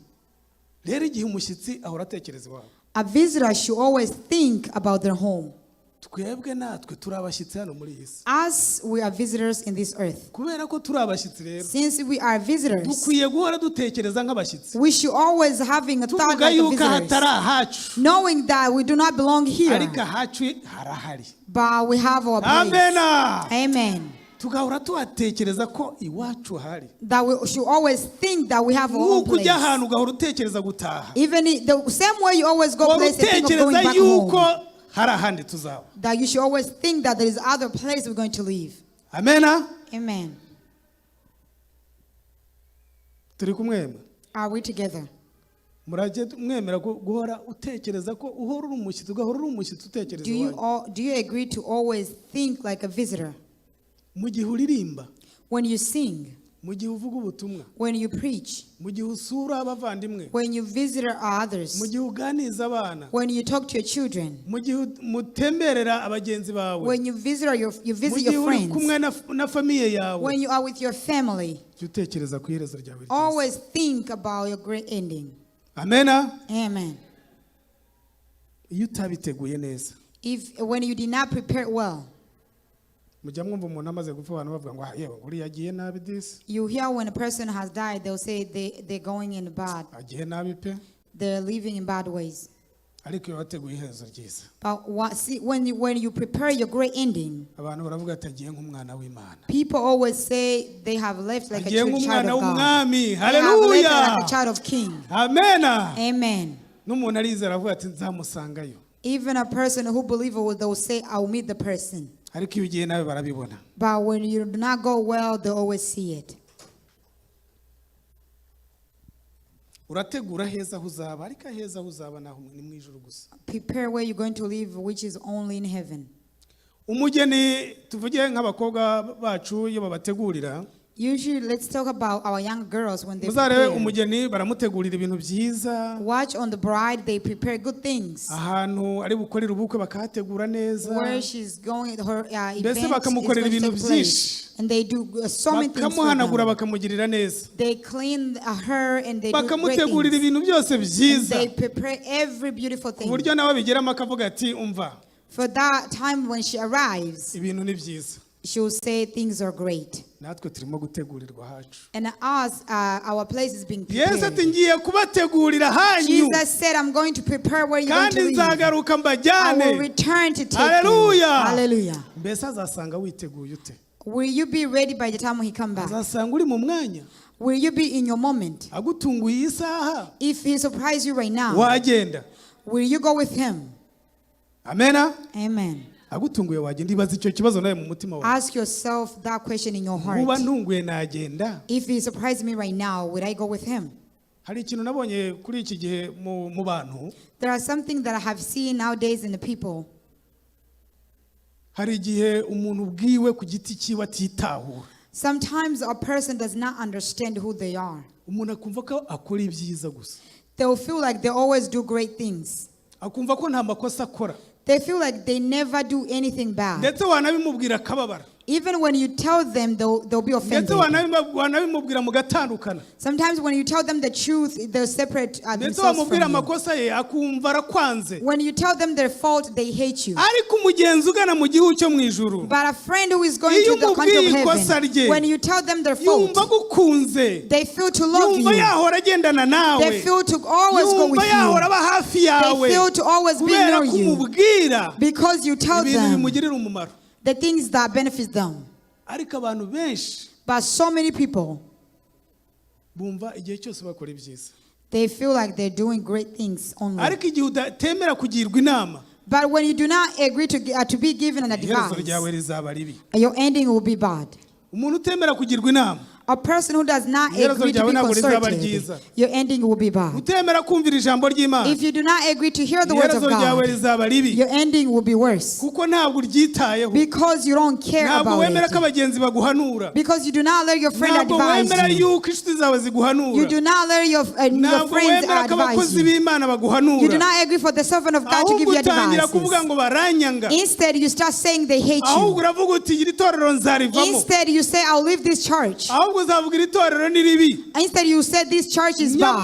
Rero igihe umushyitsi ahora atekereza iwabo. A visitor should always think about their home. twebwe natwe turabashyitsi hano muri iyi si. As we are visitors in this earth. Kubera ko turabashyitsi rero. Since we are visitors. Dukwiye guhora dutekereza nk'abashyitsi. We should always having a thought like a visitors. Knowing that we do not belong here. Ariko ahacu harahari. But we have our place. Amen. Amen. Tugahora tuhatekereza ko iwacu hari. That we should always think that we have our own place. Kujya ahantu ugahora utekereza gutaha. Even the same way you always go place and think of going back home. That you should always think that there is other place we're going to live. Amen. Amen. Are we together? Do you agree to always think like a visitor? When you sing, when you preach, when you visit others, when you talk to your children, when you visit your friends, when you are with your family, always think about your great ending. Amen. Amen. If when you did not prepare well, you hear when a person has died, they'll say they're going in bad. They're living in bad ways. But when you prepare your great ending, people always say they have left like a child of God. They have left like a child of King. Amen. Amen. Even a person who believes, they'll say, I'll meet the person. But when you do not go well, they always see it. Prepare where you're going to live, which is only in heaven. Usually, let's talk about our young girls when they prepare. Watch on the bride, they prepare good things. Where she's going, her event is going to take place. And they do so many things for them. They clean her and they do great things. And they prepare every beautiful thing. For that time when she arrives, she will say things are great. And us, our place is being prepared. Jesus said, I'm going to prepare where you're going to live. I will return to take you. Hallelujah. Will you be ready by the time he comes back? Will you be in your moment? If he surprises you right now, will you go with him? Amen. Amen. Ask yourself that question in your heart. If he surprised me right now, would I go with him? There are something that I have seen nowadays in the people. Sometimes a person does not understand who they are. They'll feel like they always do great things. They feel like they never do anything bad. Even when you tell them, they'll be offended. Sometimes when you tell them the truth, they'll separate themselves from you. When you tell them their fault, they hate you. But a friend who is going to the country of heaven, when you tell them their fault, they feel to love you. They feel to always go with you. They feel to always be near you. Because you tell them the things that benefit them. But so many people, they feel like they're doing great things only. But when you do not agree to be given an advice, your ending will be bad. A person who does not agree to be consulted, your ending will be bad. If you do not agree to hear the words of God, your ending will be worse. Because you don't care about it. Because you do not let your friend advise you. You do not let your friends advise you. You do not agree for the servant of God to give you advice. Instead, you start saying they hate you. Instead, you say, I'll leave this church. Instead, you said this church is bad.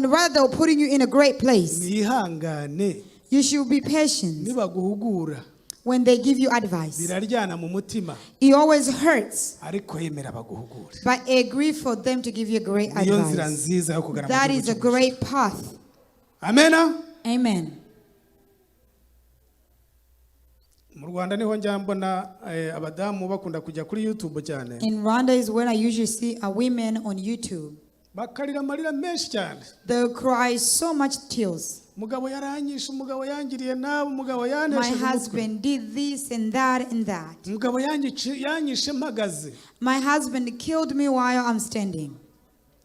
Rather, they're putting you in a great place. You should be patient. nibaguhugura When they give you advice, biraryana mu mutima it always hurts, ariko yemera baguhugure. but agree for them to give you great Niyo nzira advice. nziza yo kugana mu That gihugu is a cy'umugisha. great path. Amena. Amen. Mu Rwanda niho njya mbona abadamu bakunda kujya kuri YouTube cyane. In Rwanda is when I usually see women on YouTube. Bakarira amarira menshi cyane. They cry so much tears. Umugabo yaranyishe, umugabo yangiriye nabi, umugabo My yanesheje umutwe. husband did this and that and that. Umugabo yanyishe mpagaze. My husband killed me while I'm standing.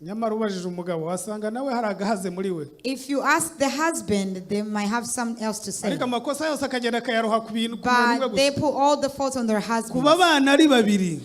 Nyamara ubajije umugabo wasanga nawe hari agahaze muri we. If you ask the husband, they might have something else to say. Ariko amakosa yose akagenda akayaroha ku bintu ku muntu But umwe they gusa. put all the faults on their Kuba husbands. abana ari babiri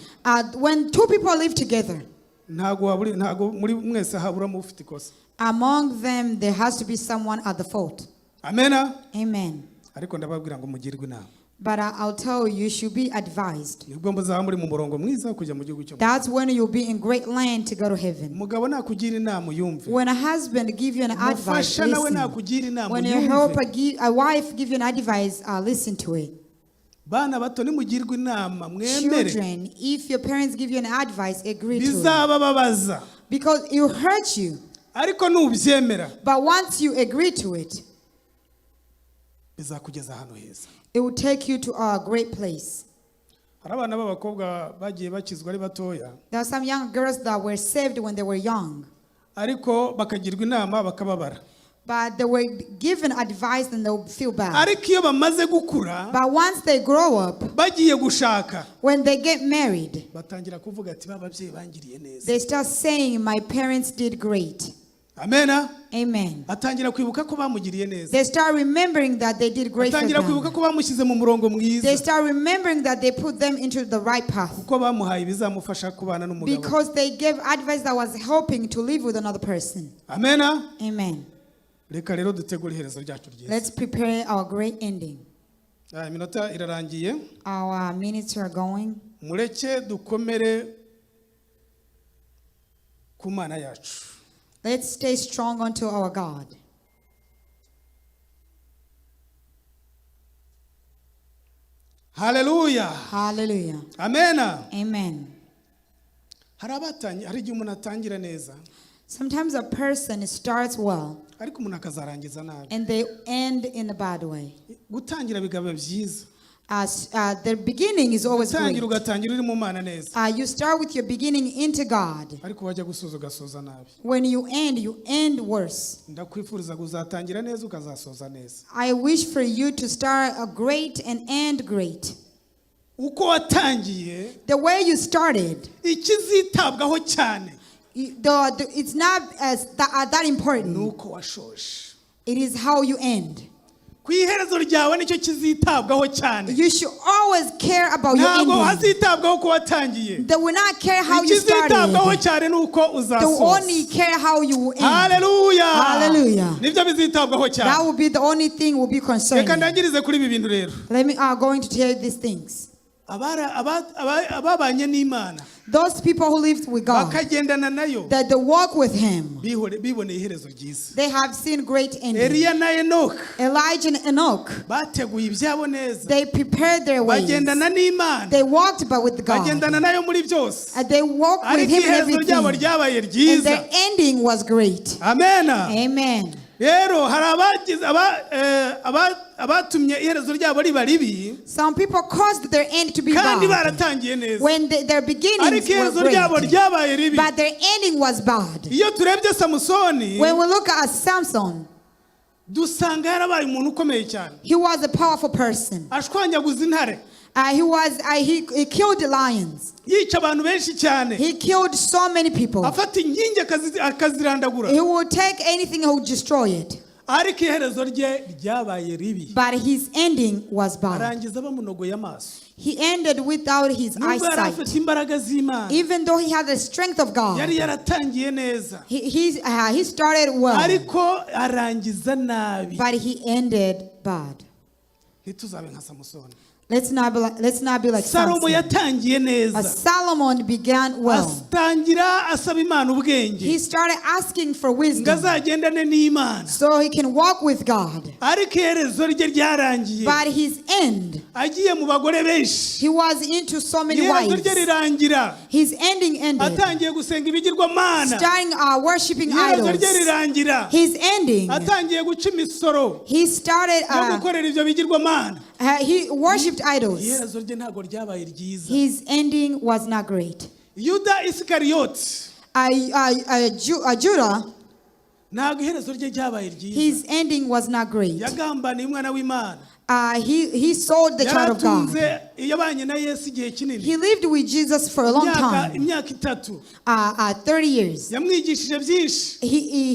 When two people live together, ntago muri mwese haburamo ufite ikosa. among them there has to be someone at the fault. Amena. Amen. Ariko ndababwira ngo mugirwe inama. But I'll tell you, you should be advised. Nibwo muzaba muri mu murongo mwiza wo kujya mu gihugu cyo. That's when you'll be in great land to go to heaven. Umugabo nakugira inama yumve. When a husband give you an advice, Umufasha nawe listen. nakugira inama When a wife give you an advice, listen to it. Bana bato nimugirwe inama mwemere. Children, if your parents give you an advice, agree to it. Bizabababaza. Because it will hurt you. Ariko nubyemera But once you agree to it, bizakugeza ahantu heza. it will take you to a great place. Hari abana b'abakobwa bagiye bakizwa ari batoya. There are some young girls that were saved when they were young. Ariko bakagirwa inama bakababara. But they were given advice and they would feel bad. Ariko iyo bamaze gukura But once they grow up, bagiye gushaka when they get married, batangira kuvuga ati bababyeyi bangiriye neza. they start saying, my parents did great. Amena. Amen. Atangira kwibuka ko bamugiriye neza. They start remembering that they did great for Atangira kwibuka them. ko bamushyize mu murongo mwiza. They start remembering that they put them into the right path. Kuko bamuhaye bizamufasha kubana n'umugabo. Because they gave advice that was helping to live with another person. Amena. Amen. Reka rero dutegure iherezo ryacu ryiza. Let's prepare our great ending. Iminota irarangiye. Our minutes are going. Mureke dukomere ku Mana yacu. Let's stay strong unto our God. Hallelujah. Hallelujah. Amena. Amen. Hari igihe umuntu atangira neza. Sometimes a person starts well Ariko umuntu akazarangiza nabi. and they end in a bad way. Gutangira bigaba byiza. The beginning is always great. Gutangira ugatangira uri mu Mana neza. You start with your beginning into God. Ariko wajya gusoza ugasoza nabi. When you end worse. Ndakwifuriza kuzatangira neza ukazasoza neza. I wish for you to start great and end great. Uko watangiye The way you started, ikizitabwaho cyane it's not as that important. nuko washoje. It is how you end. Ku iherezo ryawe nicyo kizitabwaho cyane. You should always care about your Ntabwo ending. hazitabwaho ko watangiye. They will not care how you Ikizitabwaho started. cyane nuko They will uzasoza. only care how you will end. Hallelujah. Hallelujah. Nibyo bizitabwaho That cyane. will be the only thing will be Reka concerned. ndangirize kuri ibi bintu rero. Let me going to tell you these things. Ababanye n'Imana Those people who lived with God, bakagendana nayo that they walk with Him, biboneye iherezo ryiza. they have seen great ending. Eliya na Enoch Elijah and Enoch, bateguye ibyabo neza. they prepared their ways. Bagendana n'Imana. They walked but with God. Bagendana nayo muri byose. And they walked with Ariko Him in iherezo ryabo everything. ryabaye And ryiza. their ending was great. Amena. Amen. Rero hari abatumye iherezo ryabo riba ribi Some people caused their end to be kandi bad baratangiye neza. when their beginnings Ariko iherezo were ryabo great, ryabaye ribi. but their ending was bad. Iyo turebye Samusoni When we look at Samson, dusanga yarabaye umuntu ukomeye cyane. he was a powerful person. Ashwanyaguza intare. He killed the lions. Yica abantu benshi cyane. He killed so many people. Afata inkingi akazirandagura. He would take anything and would destroy it. Ariko iherezo rye ryabaye ribi. But his ending was bad. Arangiza bamunogoye amaso. He ended without his Nubwo yari eyesight. afite imbaraga z'Imana. Even though he had the strength of God, Yari yaratangiye neza. he started well, Ariko arangiza nabi. but he ended bad. Ntituzabe nka Samusoni. Let's not be like Salomo Samson. yatangiye neza. Solomon began well. Atangira asaba Imana ubwenge. He started asking for wisdom Ngazagendane n'Imana. so he can walk with God. Ariko iherezo rye ryarangiye. But his end, Agiye mu bagore benshi. he was into so many Iherezo wives. rye rirangira. His ending ended. Atangiye gusenga ibigirwamana. Starting worshiping Iherezo idols. rye rirangira. His ending, Atangiye guca imisoro. he started, Yo gukorera ibyo bigirwamana. he worshipped idols. Iherezo rye ntago ryabaye ryiza. His ending was not great. Yuda Iskariyoti. Judah, Ntago iherezo rye ryabaye ryiza. his ending was not great. Yagambaniye umwana w'Imana. He sold the child of God. Yaratunze yabanye na Yesu igihe kinini. He lived with Jesus for a long time, Imyaka 3. 30 years. Yamwigishije byinshi.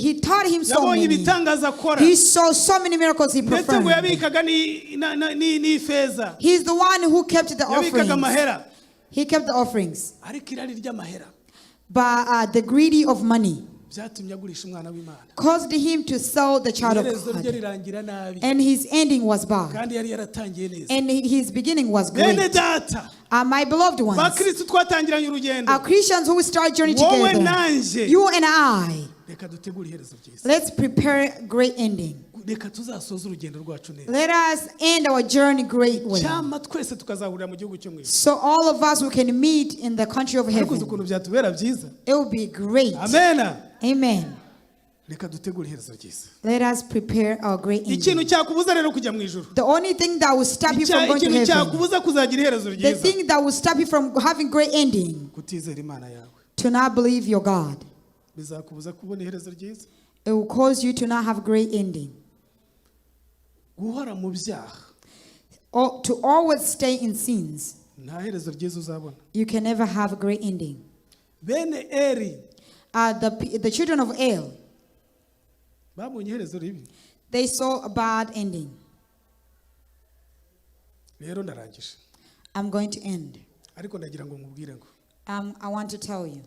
He taught him so Yabonye many. ibitangaza akora. He saw so many miracles he Ndetse ngo performed. yabikaga n'ifeza. He's the one who kept the Yabikaga offerings. amahera. He kept the offerings. Ariko irari ry'amahera But the greedy of money byatumye agurisha umwana w'Imana. caused him to sell the child of Iherezo rye God. rirangira nabi. And his ending was bad. Kandi yari yaratangiye neza. And his beginning was Bene great. data. My beloved ones, Bakristo twatangiranye urugendo. Christians who start journey Wowe together, nanje. you and I, Reka dutegure iherezo ryiza. let's prepare great ending. Reka tuzasoza urugendo rwacu neza. Let us end our journey great way. Cyama twese tukazahurira mu gihugu cyo mu ijuru. So all of us we can meet in the country of Ariko heaven. uzi ukuntu byatubera byiza. It will be great. Amen. Amen. Reka dutegure iherezo ryiza. Let us prepare our great Ikintu ending. cyakubuza rero kujya mu ijuru. The only thing that will stop you from going to Ikintu heaven, cyakubuza kuzagira iherezo the ryiza. thing that will stop you from having great ending, Kutizera Imana yawe. to not believe your God. Bizakubuza kubona iherezo ryiza. It will cause you to not have great ending. Guhora mu byaha. Or to always stay in sins. Nta herezo ryiza uzabona. You can never have a great ending. Bene Eri The children of El, babonye iherezo ribi. they saw a bad ending. Rero ndarangije. I'm going to end. Ariko ndagira ngo nkubwire ngo I want to tell you,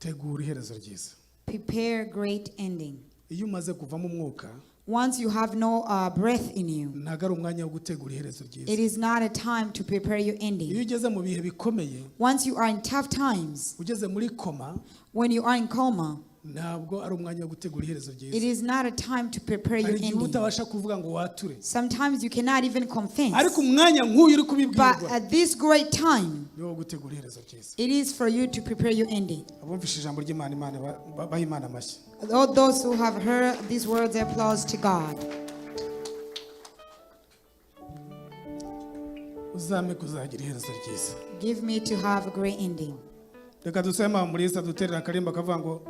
tegura iherezo ryiza. prepare great ending. Iyo umaze kuvamo umwuka, Once you have no breath in you, ntago ari umwanya wo gutegura iherezo ryiza. it is not a time to prepare your Iyo ending. ugeze mu bihe bikomeye, Once you are in tough times, ugeze muri koma, when you are in coma, ntabwo ari umwanya wo gutegura iherezo it ryiza. is not a time to prepare your Hari igihe ending. utabasha kuvuga ngo wature. Sometimes you cannot even confess. Ariko umwanya nk'uyu uri But kubibwirwa at this great time, ni wo gutegura iherezo ryiza. it is for you to prepare your ending. Abumvise ijambo ry'Imana, Imana baha Imana amashyi. All those who have heard these words, applause to God. Uzame kuzagira iherezo ryiza. Give me to have a great ending. Reka dusema muri Elisa duterera akarimba kavuga ngo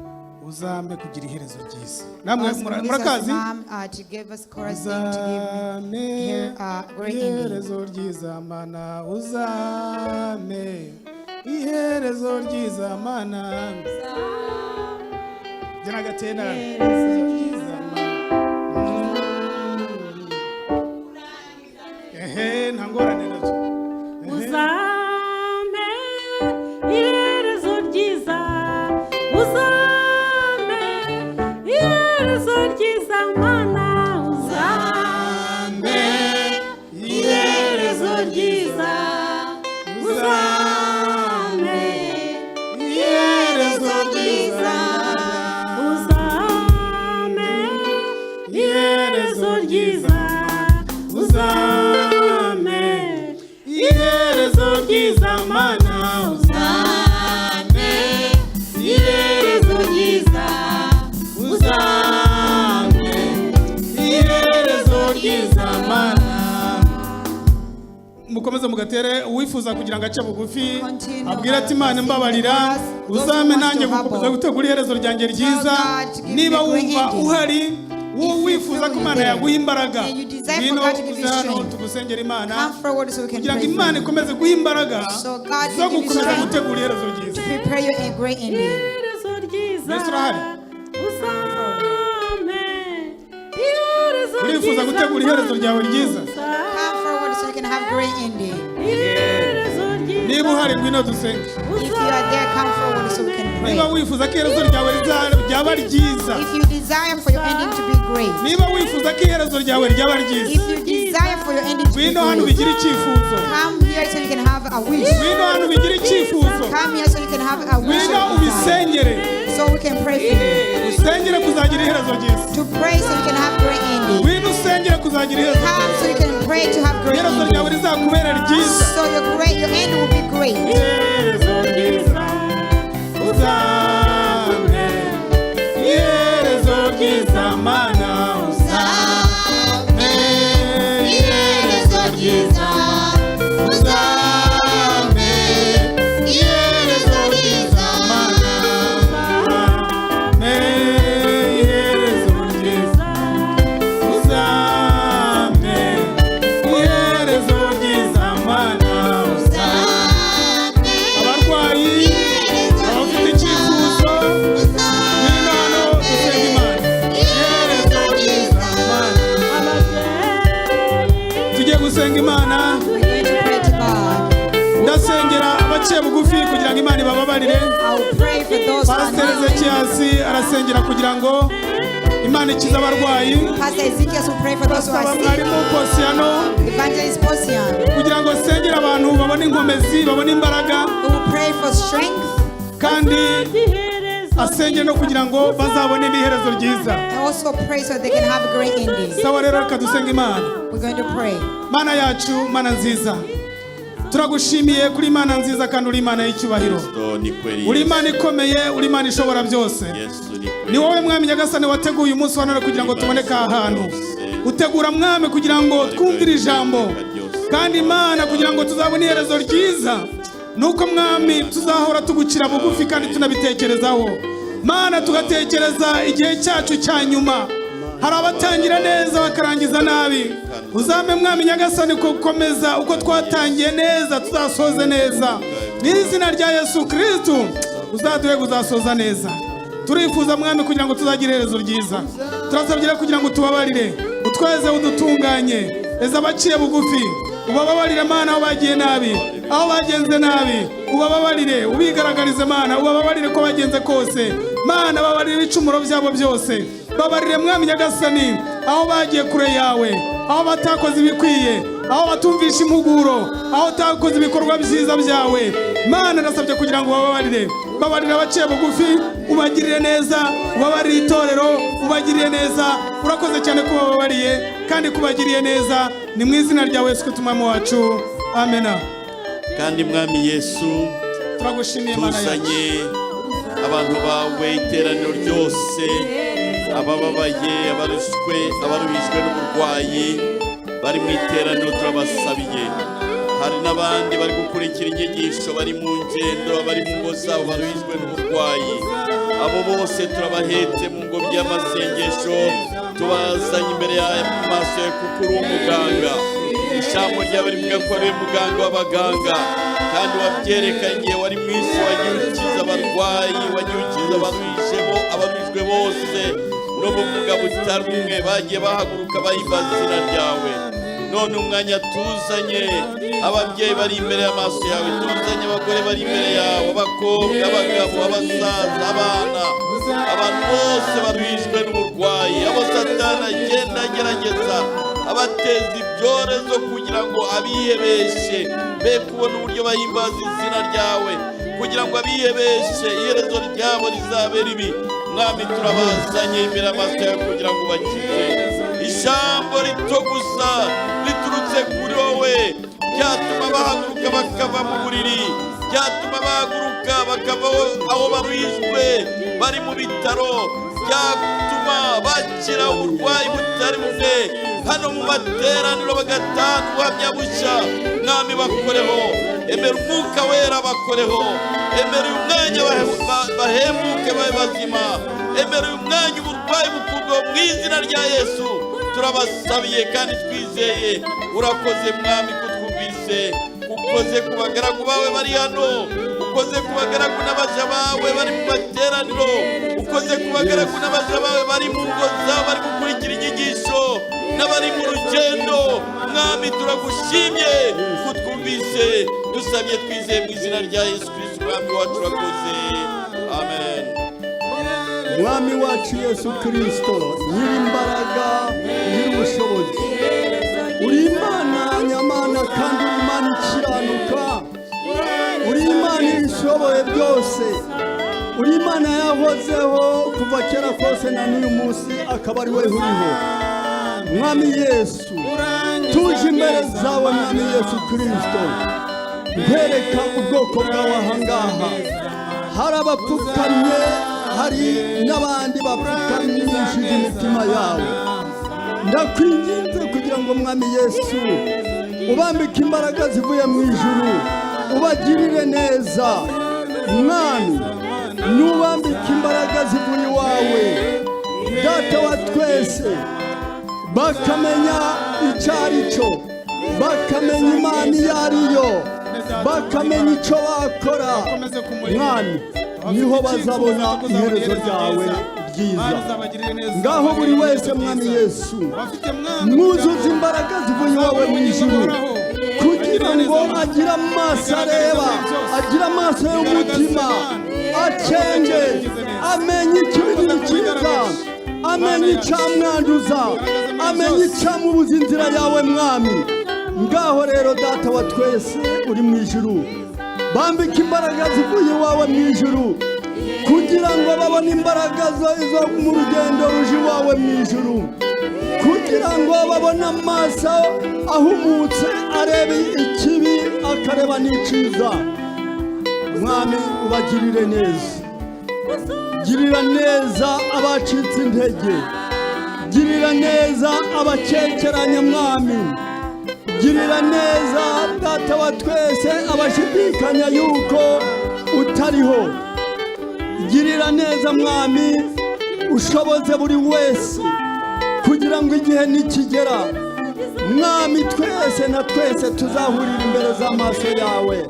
uzame kugira iherezo ryiza. Namwe Ask Elisa's murakazi. mom to give us chorus to give me great ending. Iherezo ryiza mana uzame. Iherezo ryiza mana. Jana gatena. Iherezo ryiza mana. Ntangorane nabyo. Uzame iherezo ryiza, uzame iherezo ryiza mana, uzame iherezo ryiza, uzame iherezo ryiza, uzame iherezo ryiza, uzame iherezo ryiza mana, uzame iherezo ryiza, uzame iherezo ryiza mana. Mukomeze mugatere uwifuza kugira ngo ace bugufi Continue. abwira ati Imana mbabarira uzame nanjye gukomeza gutegura iherezo ryanjye ryiza. Niba wumva uhari wowe wifuza ko Imana yaguha imbaraga, And you desire for ngwino God to give you uze hano strength. tugusengera Imana Come forward so we can kugira ngo pray for Imana you. ikomeze guha imbaraga So God zo can give you gukomeza strength gutegura iherezo ryiza. to prepare your great ending. Iherezo ryiza, Yesu urahari? uzame iherezo Urifuza gutegura iherezo ryawe ryiza? Come forward so you can have great ending. iherezo ryiza, Niba uhari ngwino dusenge. If you are there, come forward so we can Niba pray. wifuza ko iherezo ryawe ryaba ryiza, If you desire for your ending to be great, niba wifuza ko iherezo ryawe ryaba ryiza, if you desire desire for your ending to be Ngwino hano good. bigira icyifuzo. Come here so you can have a wish. Ngwino hano bigira icyifuzo. Come here so you can have a wish. Ngwino and desire. ubisengere. So we can pray for you. Usengere kuzagira iherezo ryiza. To pray so you can have great ending. Ngwino usengere kuzagira iherezo ryiza. Come so you can pray to have great Iherezo ending. ryawe rizakubera ryiza. So your end will be great. Iherezo ryiza. Uzame. Iherezo ryiza mana. Uzame. Iherezo ryiza. Uzame. Iherezo ryiza mana. Uzame. Iherezo ryiza. Uzame. Iherezo ryiza mana. Uzame. Abarwayi, abafite icyifuzo, ngwino hano dusenge Imana. Iherezo ryiza mana. Tugiye gusenga Imana. We're going to pray to God. Ndasengera abaciye bugufi kugira ngo Imana ibababarire. I will pray for those who are Pastor not. Ezekiyasi arasengera kugira ngo Imana ikize abarwayi. Pastor Ezekiel will pray for those who are Pastor sick. Mwarimu Posiyano Evangelist Posian kugira ngo asengere abantu babone inkomezi, babone imbaraga, who will pray for strength kandi asengere no kugira ngo bazabone n'iherezo ryiza. and also pray so they can have a great ending. Sawa rero reka dusenge Imana. We're going to pray. Mana yacu, Mana nziza, turagushimiye kuri Imana nziza kandi uri Imana y'icyubahiro. Uri Imana ikomeye, uri Imana ishobora byose. Ni wowe mwami nyagasani wateguye umunsi wa none kugira ngo tuboneke aha hantu. Utegura mwami kugira ngo twumvire ijambo, kandi Imana kugira ngo tuzabone iherezo ryiza. Nuko mwami tuzahora tugukira bugufi kandi tunabitekerezaho. Mana tugatekereza igihe cyacu cya nyuma. Hari abatangira neza bakarangiza nabi. Uzame mwami nyagasani gukomeza uko twatangiye neza tuzasoze neza. N'izina rya Yesu Kristo uzaduhe kuzasoza neza. Turifuza mwami kugira ngo tuzagire iherezo ryiza. Turasabye kugira ngo tubabarire, utweze udutunganye. Eza abaciye bugufi, ubababarire Mana aho bagiye nabi, aho bagenze nabi, ubababarire, ubigaragarize Mana, ubababarire ko bagenze kose. Mana babarire ibicumuro byabo byose. Babarire mwami nyagasani aho bagiye kure yawe, aho batakoze ibikwiye, aho batumvisha impuguro, aho utakoze ibikorwa byiza byawe. Mana ndasabye kugira ngo bababarire. Babarire abaciye bugufi, ubagirire neza, ubabarire itorero, ubagirire neza. Urakoze cyane kuba babariye kandi kubagiriye neza. Ni mu izina rya Yesu Kristo umwami wacu. Amen. kandi mwami Yesu Turagushimiye Mana yacu. tuzanye abantu bawe iteraniro ryose, abababaye, abaruhijwe n'uburwayi bari mu iteraniro turabasabiye. Hari n'abandi bari gukurikira inyigisho, bari mu ngendo, bari mu ngo zabo baruhijwe n'uburwayi. Abo bose turabahetse mu ngobyi y'amasengesho, tubazanye imbere y'amaso yawe kuko uri umuganga. Ijambo ryawe rivuga ko ari muganga w'abaganga, kandi wabyerekanye wari mu isi, wagiye ukiza abarwayi, wagiye ukiza abaruhijwe bose no buvuga butari bumwe bagiye bahaguruka bahimbaza izina ryawe. None umwanya tuzanye ababyeyi bari imbere y'amaso yawe, tuzanye abagore bari imbere yawe, abakobwa, abagabo, abasaza, abana, abantu bose baruhijwe n'uburwayi, abo Satani agenda agerageza abateza ibyorezo kugira ngo abihebeshe be kubona uburyo bahimbaza izina ryawe, kugira ngo abihebeshe iherezo ryabo rizabe ribi. Mwami turabazanye imbere y'amaso yawe kugira ngo bakize. Ijambo rito gusa riturutse kuri wowe ryatuma bahaguruka bakava mu buriri, ryatuma bahaguruka bakava aho baruhijwe bari mu bitaro, ryatuma bakira uburwayi butari bumwe hano mu materaniro bagatanga ubuhamya bushya. Mwami bakoreho, emera umwuka wera bakoreho, emera uyu mwanya bahembuke babe bazima, emera uyu mwanya uburwayi bukurwe mu izina rya Yesu. Turabasabiye kandi twizeye. Urakoze mwami kutwumvise, ukoze ku bagaragu bawe bari hano, ukoze ku bagaragu n'abaja bawe bari mu materaniro, ukoze ku bagaragu n'abaja bawe bari mu ngo zabo bari gukurikira inyigisho n'abari mu rugendo. Mwami turagushimye kutwumvise, dusabye twizeye mu izina rya Yesu Kristo umwami wacu. Urakoze, amen. Mwami wacu Yesu Kristo, nyiri imbaraga, nyiri ubushobozi, uri Imana nyamana kandi uri Imana ikiranuka, uri Imana ishoboye byose, uri Imana yahozeho kuva kera kose na n'uyu munsi akaba ari we uriho. Mwami Yesu, tuje imbere zawe Mwami Yesu Kristo, nkwereka ubwoko bwawe ahangaha. Hari abapfukamye, hari n'abandi bapfukamishije imitima yawe. Ndakwinginze kugira ngo Mwami Yesu ubambike imbaraga zivuye mu ijuru, ubagirire neza. Mwami, nubambike imbaraga zivuye iwawe, Data wa twese, bakamenya icyo ari cyo, bakamenya Imana iyo ari yo, bakamenya icyo bakora. Mwami, niho bazabona iherezo ryawe ryiza. Ngaho buri wese Mwami Yesu, mwuzuze imbaraga zivuye iwawe mu ijuru, kugira ngo agire amaso areba, agire amaso y'umutima, acenge, amenye ikibi n'ikiza, amenye icyamwanduza, amenye icyamubuza inzira yawe Mwami. Ngaho rero Data wa twese uri mu ijuru, bambike imbaraga zivuye iwawe mu ijuru, kugira ngo babone imbaraga zo mu rugendo ruje iwawe mu ijuru, kugira ngo babone amaso ahumutse arebe ikibi akareba n'icyiza. Mwami, ubagirire neza, girira neza abacitse intege, girira neza abakekeranya Mwami, girira neza Data wa twese abashidikanya yuko utariho. Girira neza Mwami, ushoboze buri wese, kugira ngo igihe nikigera Mwami twese na twese tuzahurira imbere z'amaso yawe,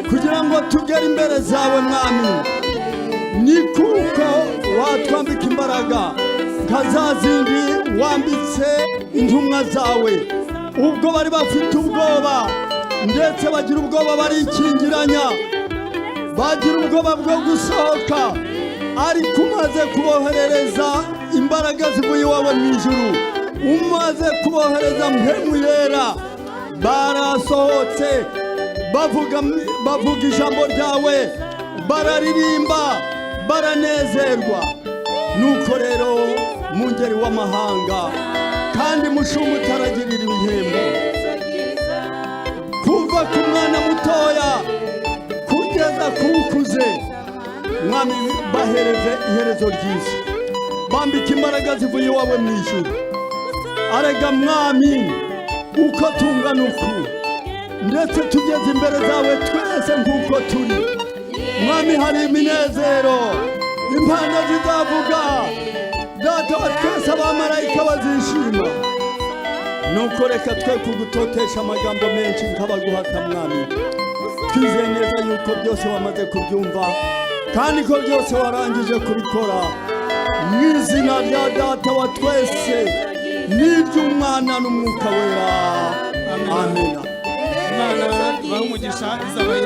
kugira ngo tugere imbere zawe Mwami. Ni kuko watwambika imbaraga nka za zindi wambitse intumwa zawe, ubwo bari bafite ubwoba ndetse bagira ubwoba barikingiranya, bagira ubwoba bwo gusohoka, ariko umaze kuboherereza imbaraga zivuye iwawe mu ijuru, umaze kubohereza mpemu yera, barasohotse bavuga ijambo ryawe, bararirimba, baranezerwa. Nuko rero mungeri w'amahanga kandi mushumba utaragirira ibihembo, kuva ku mwana mutoya kugeza ku ukuze, Mwami bahereze iherezo ryiza, bambike imbaraga zivuye iwawe mu ijuru. Arega Mwami, uko tungana uku ndetse tugeze imbere zawe twese nk'uko turi Mwami, hari iminezero, impanda zizavuga, Data wa twese abamarayika bazishima. Nuko reka twe kugutotesha amagambo menshi nkabaguhata Mwami, twizeye neza yuko byose wamaze kubyumva kandi ko byose warangije kubikora, mu izina rya Data wa twese n'iry'Umwana n'Umwuka wera. Amen. Imana baha umugisha, izabahe